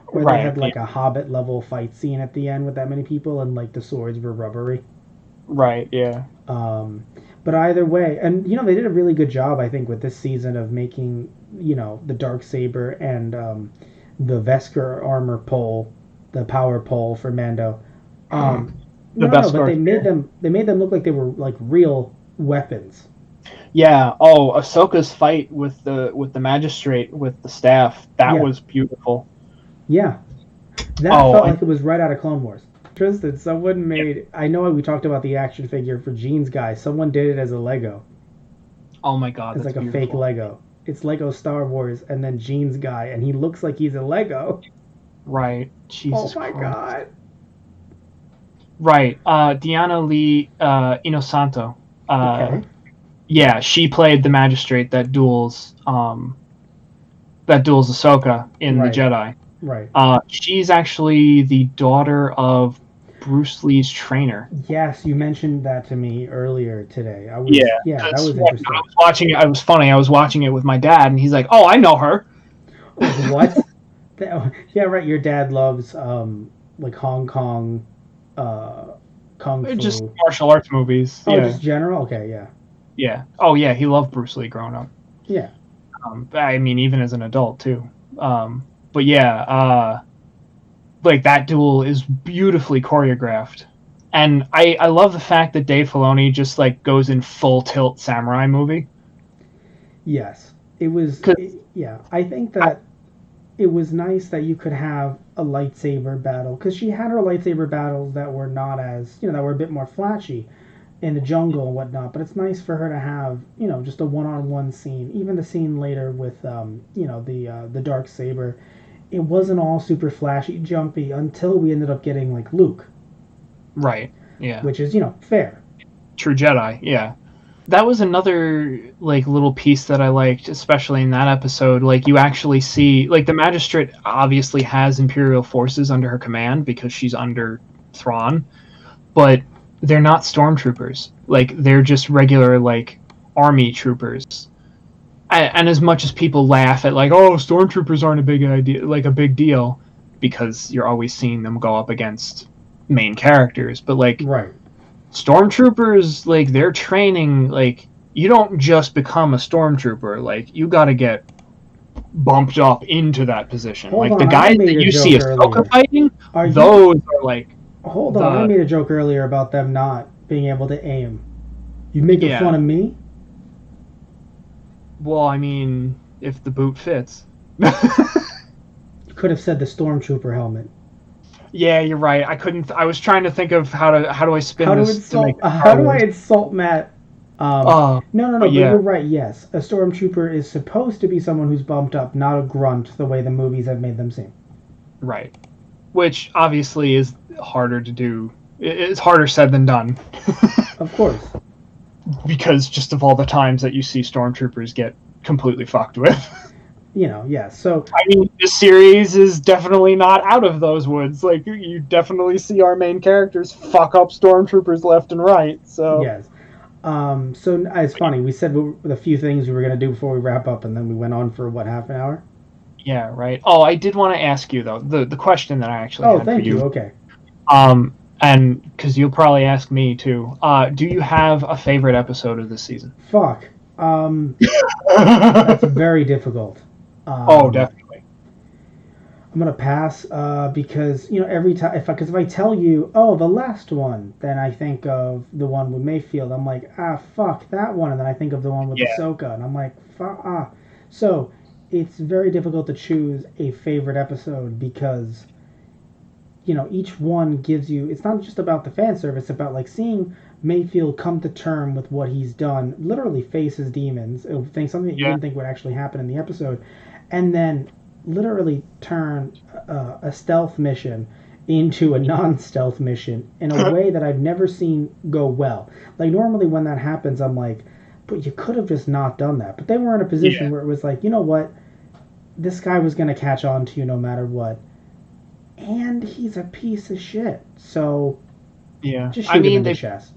A: where they had like a Hobbit level fight scene at the end with that many people, and like the swords were rubbery.
B: Right. Yeah.
A: But either way, and they did a really good job, I think, with this season of making the Darksaber and the Vesker armor pole, the power pole for Mando. But they made them look like they were like real weapons.
B: Yeah. Oh, Ahsoka's fight with the magistrate with the staff, that was beautiful.
A: Yeah. That felt like it was right out of Clone Wars. Tristan, someone made. I know we talked about the action figure for Gene's guy. Someone did it as a Lego.
B: Oh my god,
A: it's
B: that's
A: like a fake Lego. It's Lego Star Wars, and then Gene's guy, and he looks like he's a Lego.
B: Right. Jesus.
A: Oh my god.
B: Right. Diana Lee Inosanto.
A: Okay.
B: Yeah, she played the magistrate that duels Ahsoka in the Jedi.
A: Right.
B: She's actually the daughter of Bruce Lee's trainer.
A: Yes, you mentioned that to me earlier today. That was interesting.
B: I was watching it. It was funny. I was watching it with my dad, and he's like, "Oh, I know her."
A: What? Yeah, right. Your dad loves like Hong Kong, uh, kung
B: Just
A: fu.
B: martial arts movies.
A: Oh,
B: Yeah,
A: just general. Okay, yeah,
B: yeah. Oh yeah, he loved Bruce Lee growing up.
A: yeah,
B: I mean, even as an adult too. But yeah, like that duel is beautifully choreographed, and I love the fact that Dave Filoni just like goes in full tilt samurai movie.
A: yes. It was.
B: Cause
A: Yeah, I think
B: I,
A: that it was nice that you could have a lightsaber battle because she had her lightsaber battles that were not as that were a bit more flashy in the jungle and whatnot. But it's nice for her to have just a one-on-one scene. Even the scene later with the dark saber, it wasn't all super flashy, jumpy until we ended up getting like Luke,
B: right, yeah,
A: which is fair.
B: True Jedi, yeah. That was another like little piece that I liked, especially in that episode. Like you actually see, like the magistrate obviously has Imperial forces under her command because she's under Thrawn, but they're not stormtroopers. Like they're just regular like army troopers. And as much as people laugh at like, oh, stormtroopers aren't a big idea, like a big deal, because you're always seeing them go up against main characters, but like
A: Right.
B: stormtroopers, like their training, like you don't just become a stormtrooper. Like you got to get bumped up into that position.
A: Hold
B: Like the
A: on, I
B: guys
A: made
B: that
A: a
B: you see
A: joke
B: Ahsoka
A: earlier.
B: fighting,
A: Are you?
B: those are like
A: Hold on, I
B: the
A: made a joke earlier about them not being able to aim. You making fun
B: yeah.
A: of me?
B: Well, I mean, if the boot fits.
A: You could have said the stormtrooper helmet.
B: Yeah, you're right. I couldn't. I was trying to think of how do I spin
A: How do
B: this to make
A: insult?
B: it
A: How
B: Star
A: do I
B: Wars.
A: insult Matt?
B: Uh,
A: No, no, no.
B: but
A: But
B: yeah,
A: you're right. Yes, a stormtrooper is supposed to be someone who's bumped up, not a grunt, the way the movies have made them seem.
B: right. Which obviously is harder to do. It's harder said than done
A: Of course.
B: because just of all the times that you see stormtroopers get completely fucked with.
A: Yeah. So
B: I mean, this series is definitely not out of those woods. Like you definitely see our main characters fuck up stormtroopers left and right. So
A: yes. So it's funny. We said the few things we were gonna do before we wrap up, and then we went on for what, half an hour?
B: yeah, right. Oh, I did want to ask you though the question that I actually
A: Oh,
B: had for
A: thank you.
B: you.
A: Okay.
B: And because you'll probably ask me too. Do you have a favorite episode of this season?
A: Fuck. That's very difficult.
B: Oh,
A: Um,
B: definitely.
A: I'm gonna pass because every time if I tell you the last one, then I think of the one with Mayfield. I'm like fuck that one, and then I think of the one with
B: Yeah,
A: Ahsoka, and I'm like fuck ah. So it's very difficult to choose a favorite episode because each one gives you. It's not just about the fan service. It's about like seeing Mayfield come to term with what he's done, literally face his demons, think something that you
B: yeah,
A: didn't think would actually happen in the episode, and then literally turn a stealth mission into a non-stealth mission in a way that I've never seen go well. Like normally when that happens, I'm like, but you could have just not done that. But they were in a position
B: yeah,
A: where it was like, you know what, this guy was gonna catch on to you no matter what, and he's a piece of shit. So
B: yeah.
A: just
B: I
A: shoot him
B: mean,
A: in the chest.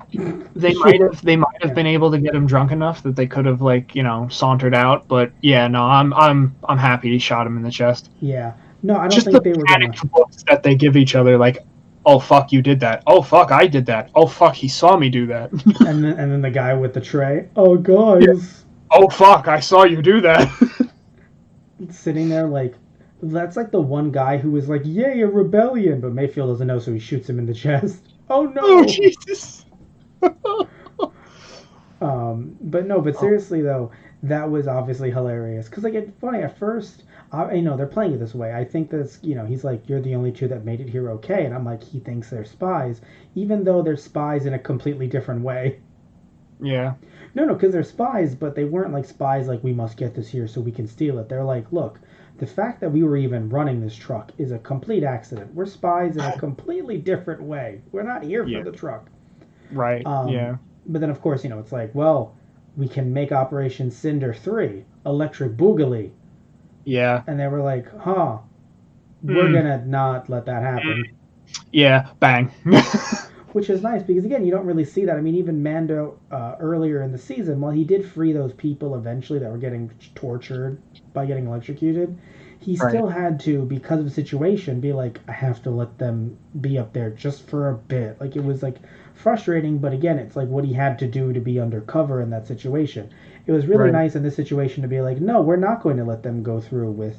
B: they
A: Shoot.
B: might have
A: Yeah.
B: been able to get him drunk enough that they could have like sauntered out. But yeah, no, I'm happy he shot him in the chest.
A: Yeah. No, I don't
B: Just the
A: think they were gonna.
B: panicked looks that they give each other, like, oh fuck, you did that. Oh fuck, I did that. Oh fuck, he saw me do that.
A: And then the guy with the tray. Oh,
B: Yeah.
A: guys,
B: Oh fuck, I saw you do that.
A: sitting there like that's like the one guy who was like, "Yay, a rebellion," but Mayfield doesn't know, so he shoots him in the chest. Oh
B: Oh
A: no.
B: Jesus.
A: But no, but
B: Oh,
A: seriously though, that was obviously hilarious because like it's funny at first. They're playing it this way. I think that's he's like, "You're the only two that made it here okay," and I'm like, he thinks they're spies, even though they're spies in a completely different way.
B: yeah.
A: No, no, because they're spies, but they weren't like spies like we must get this here so we can steal it. They're like, look, the fact that we were even running this truck is a complete accident. We're spies in a completely different way. We're not here for
B: Yeah.
A: the truck.
B: Right.
A: Um,
B: Yeah.
A: but then, of course, it's like, well, we can make Operation Cinder 3, Electric Boogaloo.
B: Yeah.
A: And they were like, huh, we're
B: Mm.
A: going to not let that
B: Mm.
A: happen.
B: Yeah. Bang.
A: Which is nice because, again, you don't really see that. I mean, even Mando earlier in the season, while he did free those people eventually that were getting tortured by getting electrocuted, he
B: Right.
A: still had to, because of the situation, be like, I have to let them be up there just for a bit. Like, it was like frustrating, but again, it's like what he had to do to be undercover in that situation. It was really
B: Right.
A: nice in this situation to be like, no, we're not going to let them go through with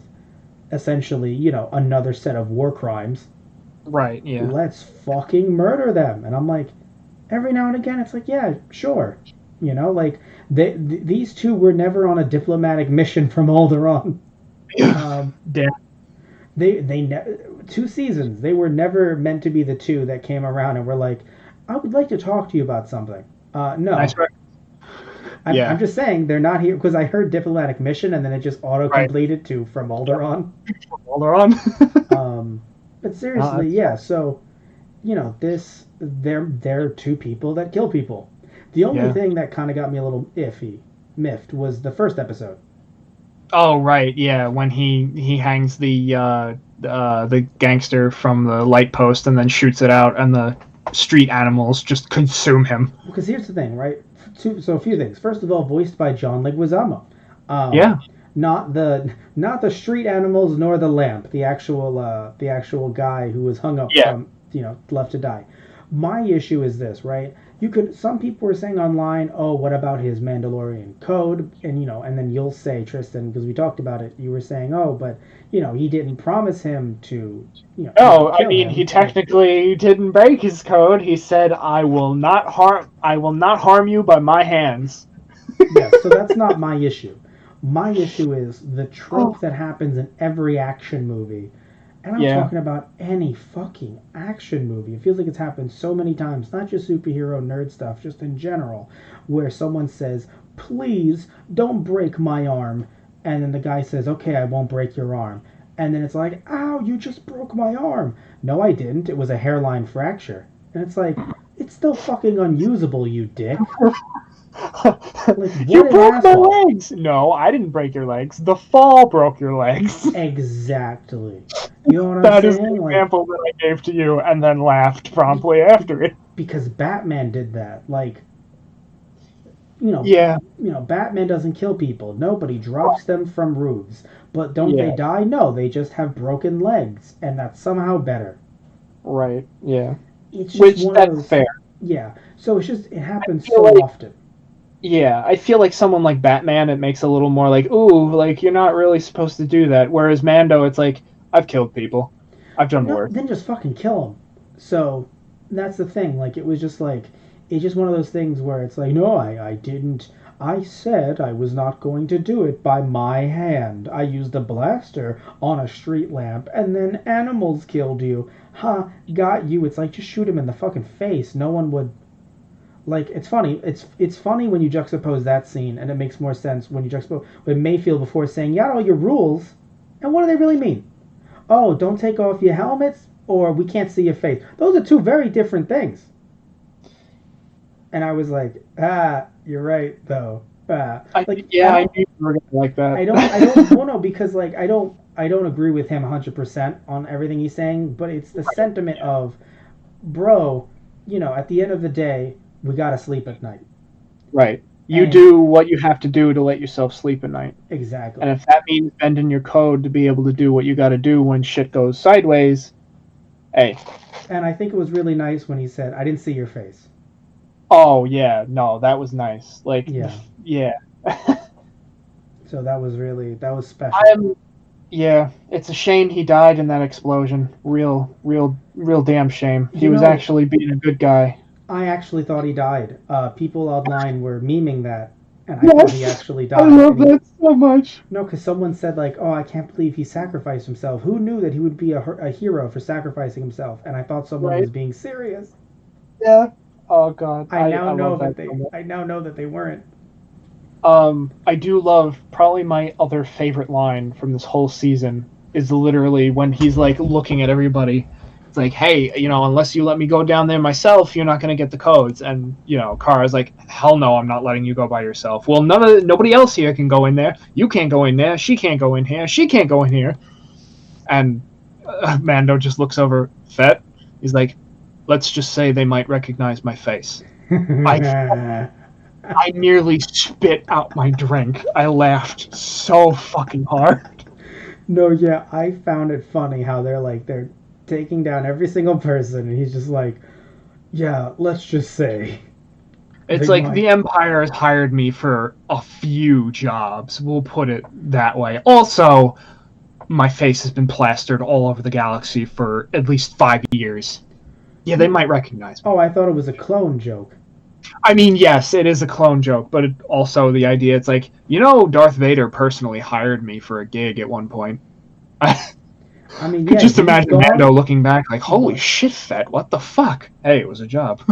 A: essentially, another set of war crimes.
B: Right. Yeah.
A: Let's fucking murder them. And I'm like, every now and again, it's like, yeah, sure. Like, these two were never on a diplomatic mission from Alderaan. Um,
B: Damn.
A: they 2 seasons. They were never meant to be the two that came around and were like, I would like to talk to you about something.
B: Nice.
A: No, I'm
B: Yeah.
A: just saying they're not here because I heard diplomatic mission and then it just auto
B: Right.
A: completed to from Alderaan.
B: Hold on.
A: Um, but
B: No,
A: seriously, yeah. So this they're two people that kill people. The only
B: yeah.
A: thing that kind of got me a little miffed, was the first episode.
B: Oh, right. Yeah. When he hangs the gangster from the light post and then shoots it out, and the street animals just consume him.
A: Because here's the thing, right? So a few things. First of all, voiced by John Leguizamo. Um,
B: Yeah.
A: not the street animals nor the lamp. The actual guy who was hung up
B: Yeah.
A: from left to die. My issue is this, right? Some people were saying online, oh, what about his Mandalorian code? And then you'll say, Tristan, because we talked about it, you were saying, oh, but he didn't promise him to
B: Oh, I
A: kill
B: mean, he
A: him. Like,
B: technically didn't break his code. He said, "I will not harm you by my hands."
A: yeah, so that's not my issue. My issue is the trope that happens in every action movie. And I'm
B: Yeah.
A: talking about any fucking action movie. It feels like it's happened so many times, not just superhero nerd stuff, just in general, where someone says, please don't break my arm. And then the guy says, okay, I won't break your arm. And then it's like, ow, you just broke my arm. No, I didn't. It was a hairline fracture. And it's like, it's still fucking unusable, you dick. Like,
B: You
A: what an
B: broke my
A: asshole.
B: legs. No, I didn't break your legs. The fall broke your legs.
A: Exactly. You know what I'm
B: That is the
A: saying? Like,
B: example that I gave to you, and then laughed promptly after it.
A: because Batman did that. Like, you know,
B: Yeah.
A: Batman doesn't kill people. Nobody drops them from roofs. But don't they
B: Yeah.
A: die? No, they just have broken legs, and that's somehow better.
B: Right. Yeah.
A: It's just
B: Which
A: one of
B: that's
A: those.
B: fair.
A: Yeah. So it happens
B: Feel
A: so
B: like
A: often.
B: Yeah, I feel like someone like Batman, it makes a little more like, ooh, like you're not really supposed to do that. Whereas Mando, it's like, I've killed people, I've done
A: No,
B: worse.
A: then just fucking kill him. So that's the thing. Like, it was just like, it's just one of those things where it's like, no, I didn't. I said I was not going to do it by my hand. I used a blaster on a street lamp, and then animals killed you. Ha, got you. It's like, just shoot him in the fucking face. No one would. Like, it's funny. It's funny when you juxtapose that scene, and it makes more sense when you juxtapose with Mayfield before saying, "You got all your rules," and what do they really mean? Oh, don't take off your helmets, or we can't see your face. Those are two very different things. And I was like, you're right though. Like, I
B: I
A: don't,
B: knew you were gonna like that.
A: I don't, well, no, because like I don't agree with him 100% on everything he's saying, but it's the sentiment of, bro, at the end of the day, we gotta sleep at night.
B: Right. You
A: And
B: do what you have to do to let yourself sleep at night.
A: exactly.
B: And if that means bending your code to be able to do what you got to do when shit goes sideways, hey.
A: And I think it was really nice when he said, "I didn't see your face."
B: Oh, yeah, no, that was nice. Like,
A: Yeah.
B: yeah.
A: So that was special.
B: I'm Yeah, it's a shame he died in that explosion. Real damn shame. He
A: You
B: was
A: know,
B: actually being a good guy.
A: I actually thought he died. People online were memeing that, and I thought he
B: Yes,
A: actually
B: I
A: died.
B: love
A: And he,
B: that so much.
A: no, because someone said like, "Oh, I can't believe he sacrificed himself. Who knew that he would be a hero for sacrificing himself?" And I thought someone
B: Right?
A: was being serious.
B: Yeah. Oh God,
A: I now
B: I
A: know
B: love
A: that
B: that
A: they.
B: so much.
A: I now know that they weren't.
B: I do love probably my other favorite line from this whole season is literally when he's like looking at everybody. It's like, hey, unless you let me go down there myself, you're not gonna get the codes. And Kara's like, hell no, I'm not letting you go by yourself. Well, nobody else here can go in there. You can't go in there. She can't go in here. She can't go in here. And Mando just looks over Fett. He's like, let's just say they might recognize my face. I nearly spit out my drink. I laughed so fucking hard.
A: No, yeah, I found it funny how they're taking down every single person, and he's just like, yeah, let's just say
B: It's
A: they
B: like
A: might.
B: the Empire has hired me for a few jobs. We'll put it that way. Also, my face has been plastered all over the galaxy for at least 5 years. Yeah, they might recognize me.
A: Oh, I thought it was a clone joke.
B: I mean, yes, it is a clone joke, but also the idea it's like, Darth Vader personally hired me for a gig at one point. I
A: I mean,
B: could
A: yeah,
B: just
A: he's
B: imagine Mando
A: gone,
B: looking back like, holy
A: but
B: shit, Fett, what the fuck? Hey, it was a job.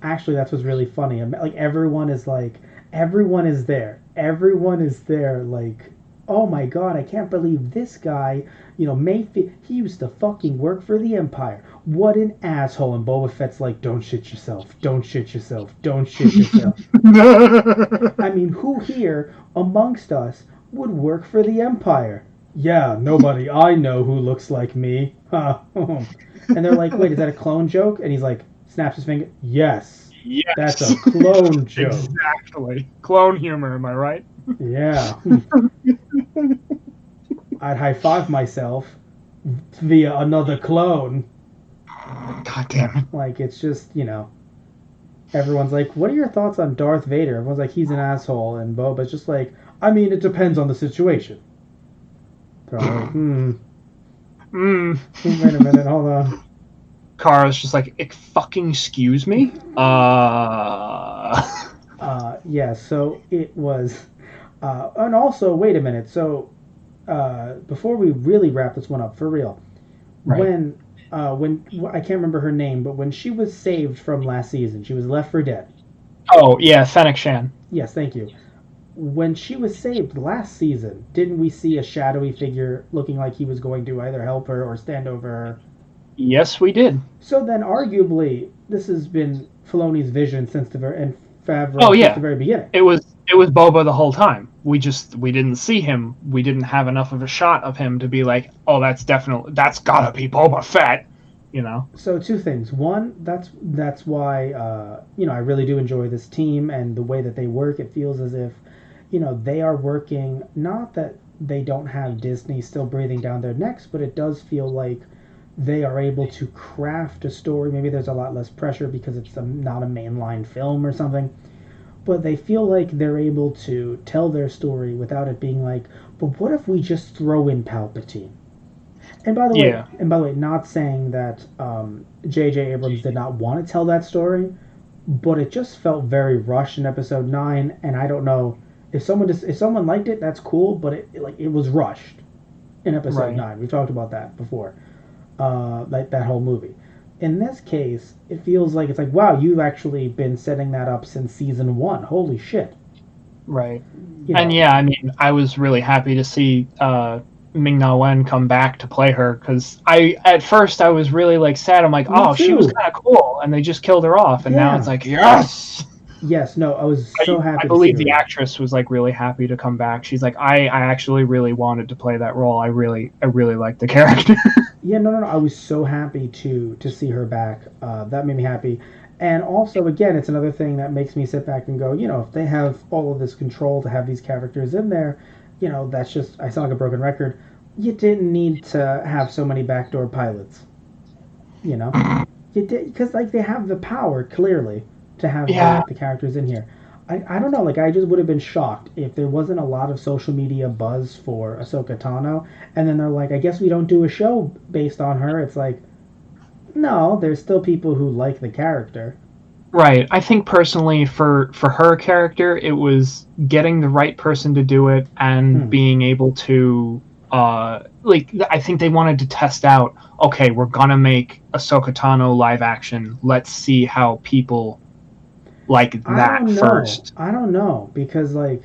A: actually, that's what's really funny. Like everyone is there. Everyone is there. Like, oh my god, I can't believe this guy. Mayfield. He used to fucking work for the Empire. What an asshole! And Boba Fett's like, don't shit yourself. Don't shit yourself. Don't shit yourself. I mean, who here amongst us would work for the Empire? Yeah, nobody I know who looks like me. And they're like, wait, is that a clone joke? And he's like, snaps his finger. Yes, that's
B: Yes,
A: a clone joke.
B: exactly. Clone humor, am I right?
A: Yeah. I'd high five myself via another clone.
B: God damn it.
A: Like, it's just, everyone's like, what are your thoughts on Darth Vader? Everyone's like, he's an asshole. And Boba's just like, I mean, it depends on the situation. They're all like,
B: Mm.
A: wait a minute, hold on.
B: Kara's just like, fucking excuse me?
A: Yeah, so it was. And also, wait a minute. So, before we really wrap this one up, for real,
B: Right.
A: when I can't remember her name, but when she was saved from last season, she was left for dead.
B: Oh, yeah, Fennec Shan.
A: Yes, thank you. When she was saved last season, didn't we see a shadowy figure looking like he was going to either help her or stand over her?
B: Yes, we did.
A: So then, arguably, this has been Filoni's vision since the very and
B: Oh
A: Favreau since the
B: yeah,
A: very beginning.
B: it was Boba the whole time. We didn't see him. We didn't have enough of a shot of him to be like, oh, that's gotta be Boba Fett.
A: So two things. One, that's why I really do enjoy this team and the way that they work. It feels as if they are working. Not that they don't have Disney still breathing down their necks, but it does feel like they are able to craft a story. Maybe there's a lot less pressure because it's not a mainline film or something. But they feel like they're able to tell their story without it being like, but what if we just throw in Palpatine?
B: Yeah.
A: And by the way, not saying that J.J. Abrams did not want to tell that story, but it just felt very rushed in Episode 9, and I don't know if someone liked it, that's cool, but it was rushed in Episode
B: Right.
A: 9. We've talked about that before, like that whole movie. In this case, it feels like it's like, wow, you've actually been setting that up since season 1. Holy shit!
B: Right.
A: You
B: And
A: know,
B: yeah, I mean, I was really happy to see Ming Na Wen come back to play her because at first I was really like sad. I'm like,
A: me
B: oh, she was
A: too.
B: kind of cool, and they just killed her off, and now it's
A: Yeah.
B: like, yes.
A: Yes. No, I was so
B: I
A: happy to see
B: believe
A: her
B: the
A: back.
B: actress was like really happy to come back. She's like, I actually really wanted to play that role. I really liked the character.
A: Yeah, no, no, no. I was so happy to see her back. That made me happy. And also, again, it's another thing that makes me sit back and go, if they have all of this control to have these characters in there, that's just, I sound like a broken record. You didn't need to have so many backdoor pilots, you know? You did, because, like, they have the power, clearly, to have
B: Yeah,
A: the characters in here. I don't know, like, I just would have been shocked if there wasn't a lot of social media buzz for Ahsoka Tano, and then they're like, I guess we don't do a show based on her. It's like, no, there's still people who like the character.
B: right. I think personally for her character, it was getting the right person to do it and
A: Hmm.
B: being able to like I think they wanted to test out, okay, we're gonna make Ahsoka Tano live action. Let's see how people like
A: I
B: that
A: don't know.
B: first.
A: I don't know because like,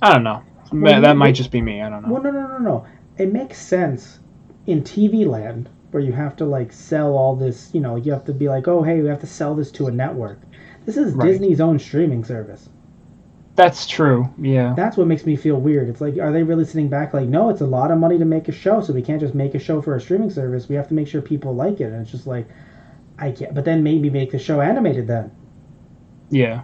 B: I don't know.
A: well,
B: That might just be me. I don't know.
A: well, no, no, no, no. It makes sense in TV land where you have to like sell all this. You have to be like, oh, hey, we have to sell this to a network. This is
B: Right.
A: Disney's own streaming service.
B: That's true. Yeah.
A: That's what makes me feel weird. It's like, are they really sitting back like, no, it's a lot of money to make a show, so we can't just make a show for a streaming service. We have to make sure people like it. And it's just like, I can't. But then maybe make the show animated then.
B: Yeah.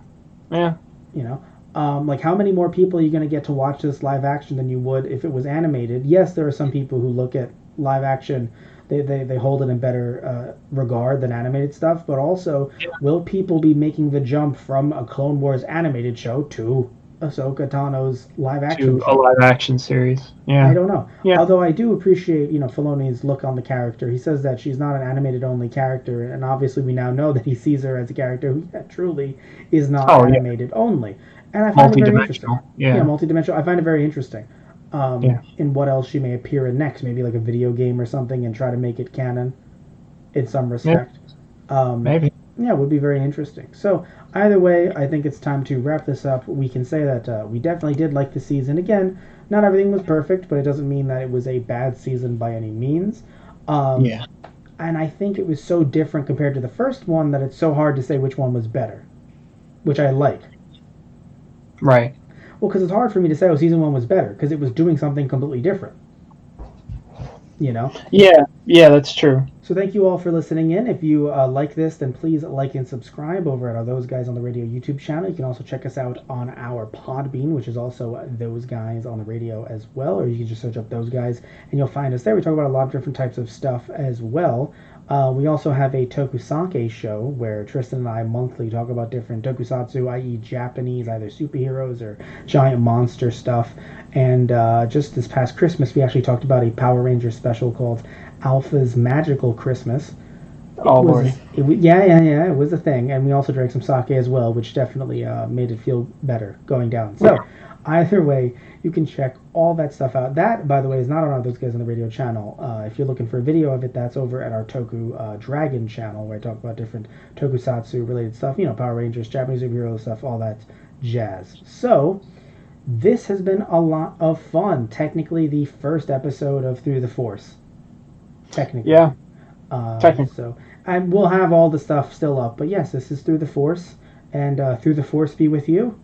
B: Yeah.
A: You know, Like, how many more people are you going to get to watch this live action than you would if it was animated? Yes, there are some people who look at live action, they hold it in better regard than animated stuff, but also, will people be making the jump from a Clone Wars animated show to Ahsoka Tano's live action
B: To a
A: show?
B: live action series.
A: I
B: Yeah.
A: don't know.
B: Yeah.
A: Although I do appreciate, Filoni's look on the character. He says that she's not an animated only character, and obviously we now know that he sees her as a character who truly is not
B: Oh, yeah.
A: animated only. And I find it very interesting.
B: Multi-dimensional. Yeah.
A: Multidimensional. I find it very interesting.
B: Yeah.
A: In what else she may appear in next, maybe like a video game or something, and try to make it canon in some respect.
B: Maybe.
A: Yeah, it would be very interesting. So either way, I think it's time to wrap this up. We can say that we definitely did like the season. Again, not everything was perfect, but it doesn't mean that it was a bad season by any means.
B: Yeah.
A: And I think it was so different compared to the first one that it's so hard to say which one was better, which I like.
B: Right.
A: Well, because it's hard for me to say, oh, season one was better, because it was doing something completely different.
B: Yeah. Yeah, that's true.
A: So thank you all for listening in. If you like this, then please like and subscribe over at our Those Guys on the Radio YouTube channel. You can also check us out on our Podbean, which is also Those Guys on the Radio as well, or you can just search up Those Guys and you'll find us there. We talk about a lot of different types of stuff as well. We also have a Tokusake show where Tristan and I monthly talk about different tokusatsu, i.e. Japanese, either superheroes or giant monster stuff. And just this past Christmas, we actually talked about a Power Rangers special called Alpha's Magical Christmas. Yeah, it was a thing. And we also drank some sake as well, which definitely made it feel better going down. So either way, you can check all that stuff out. That, by the way, is not on our Those Guys on the Radio channel. If you're looking for a video of it, that's over at our Toku Dragon channel, where I talk about different tokusatsu related stuff, Power Rangers, Japanese superhero stuff, all that jazz. So this has been a lot of fun. Technically the first episode of Through the Force. Technically.
B: Yeah.
A: Technically. So, and we'll have all the stuff still up. But yes, this is Through the Force. And through the Force be with you.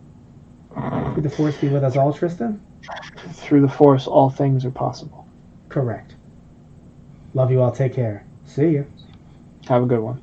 A: Through the Force be with us all, Tristan.
B: Through the Force, all things are possible.
A: Correct. Love you all. Take care. See you.
B: Have a good one.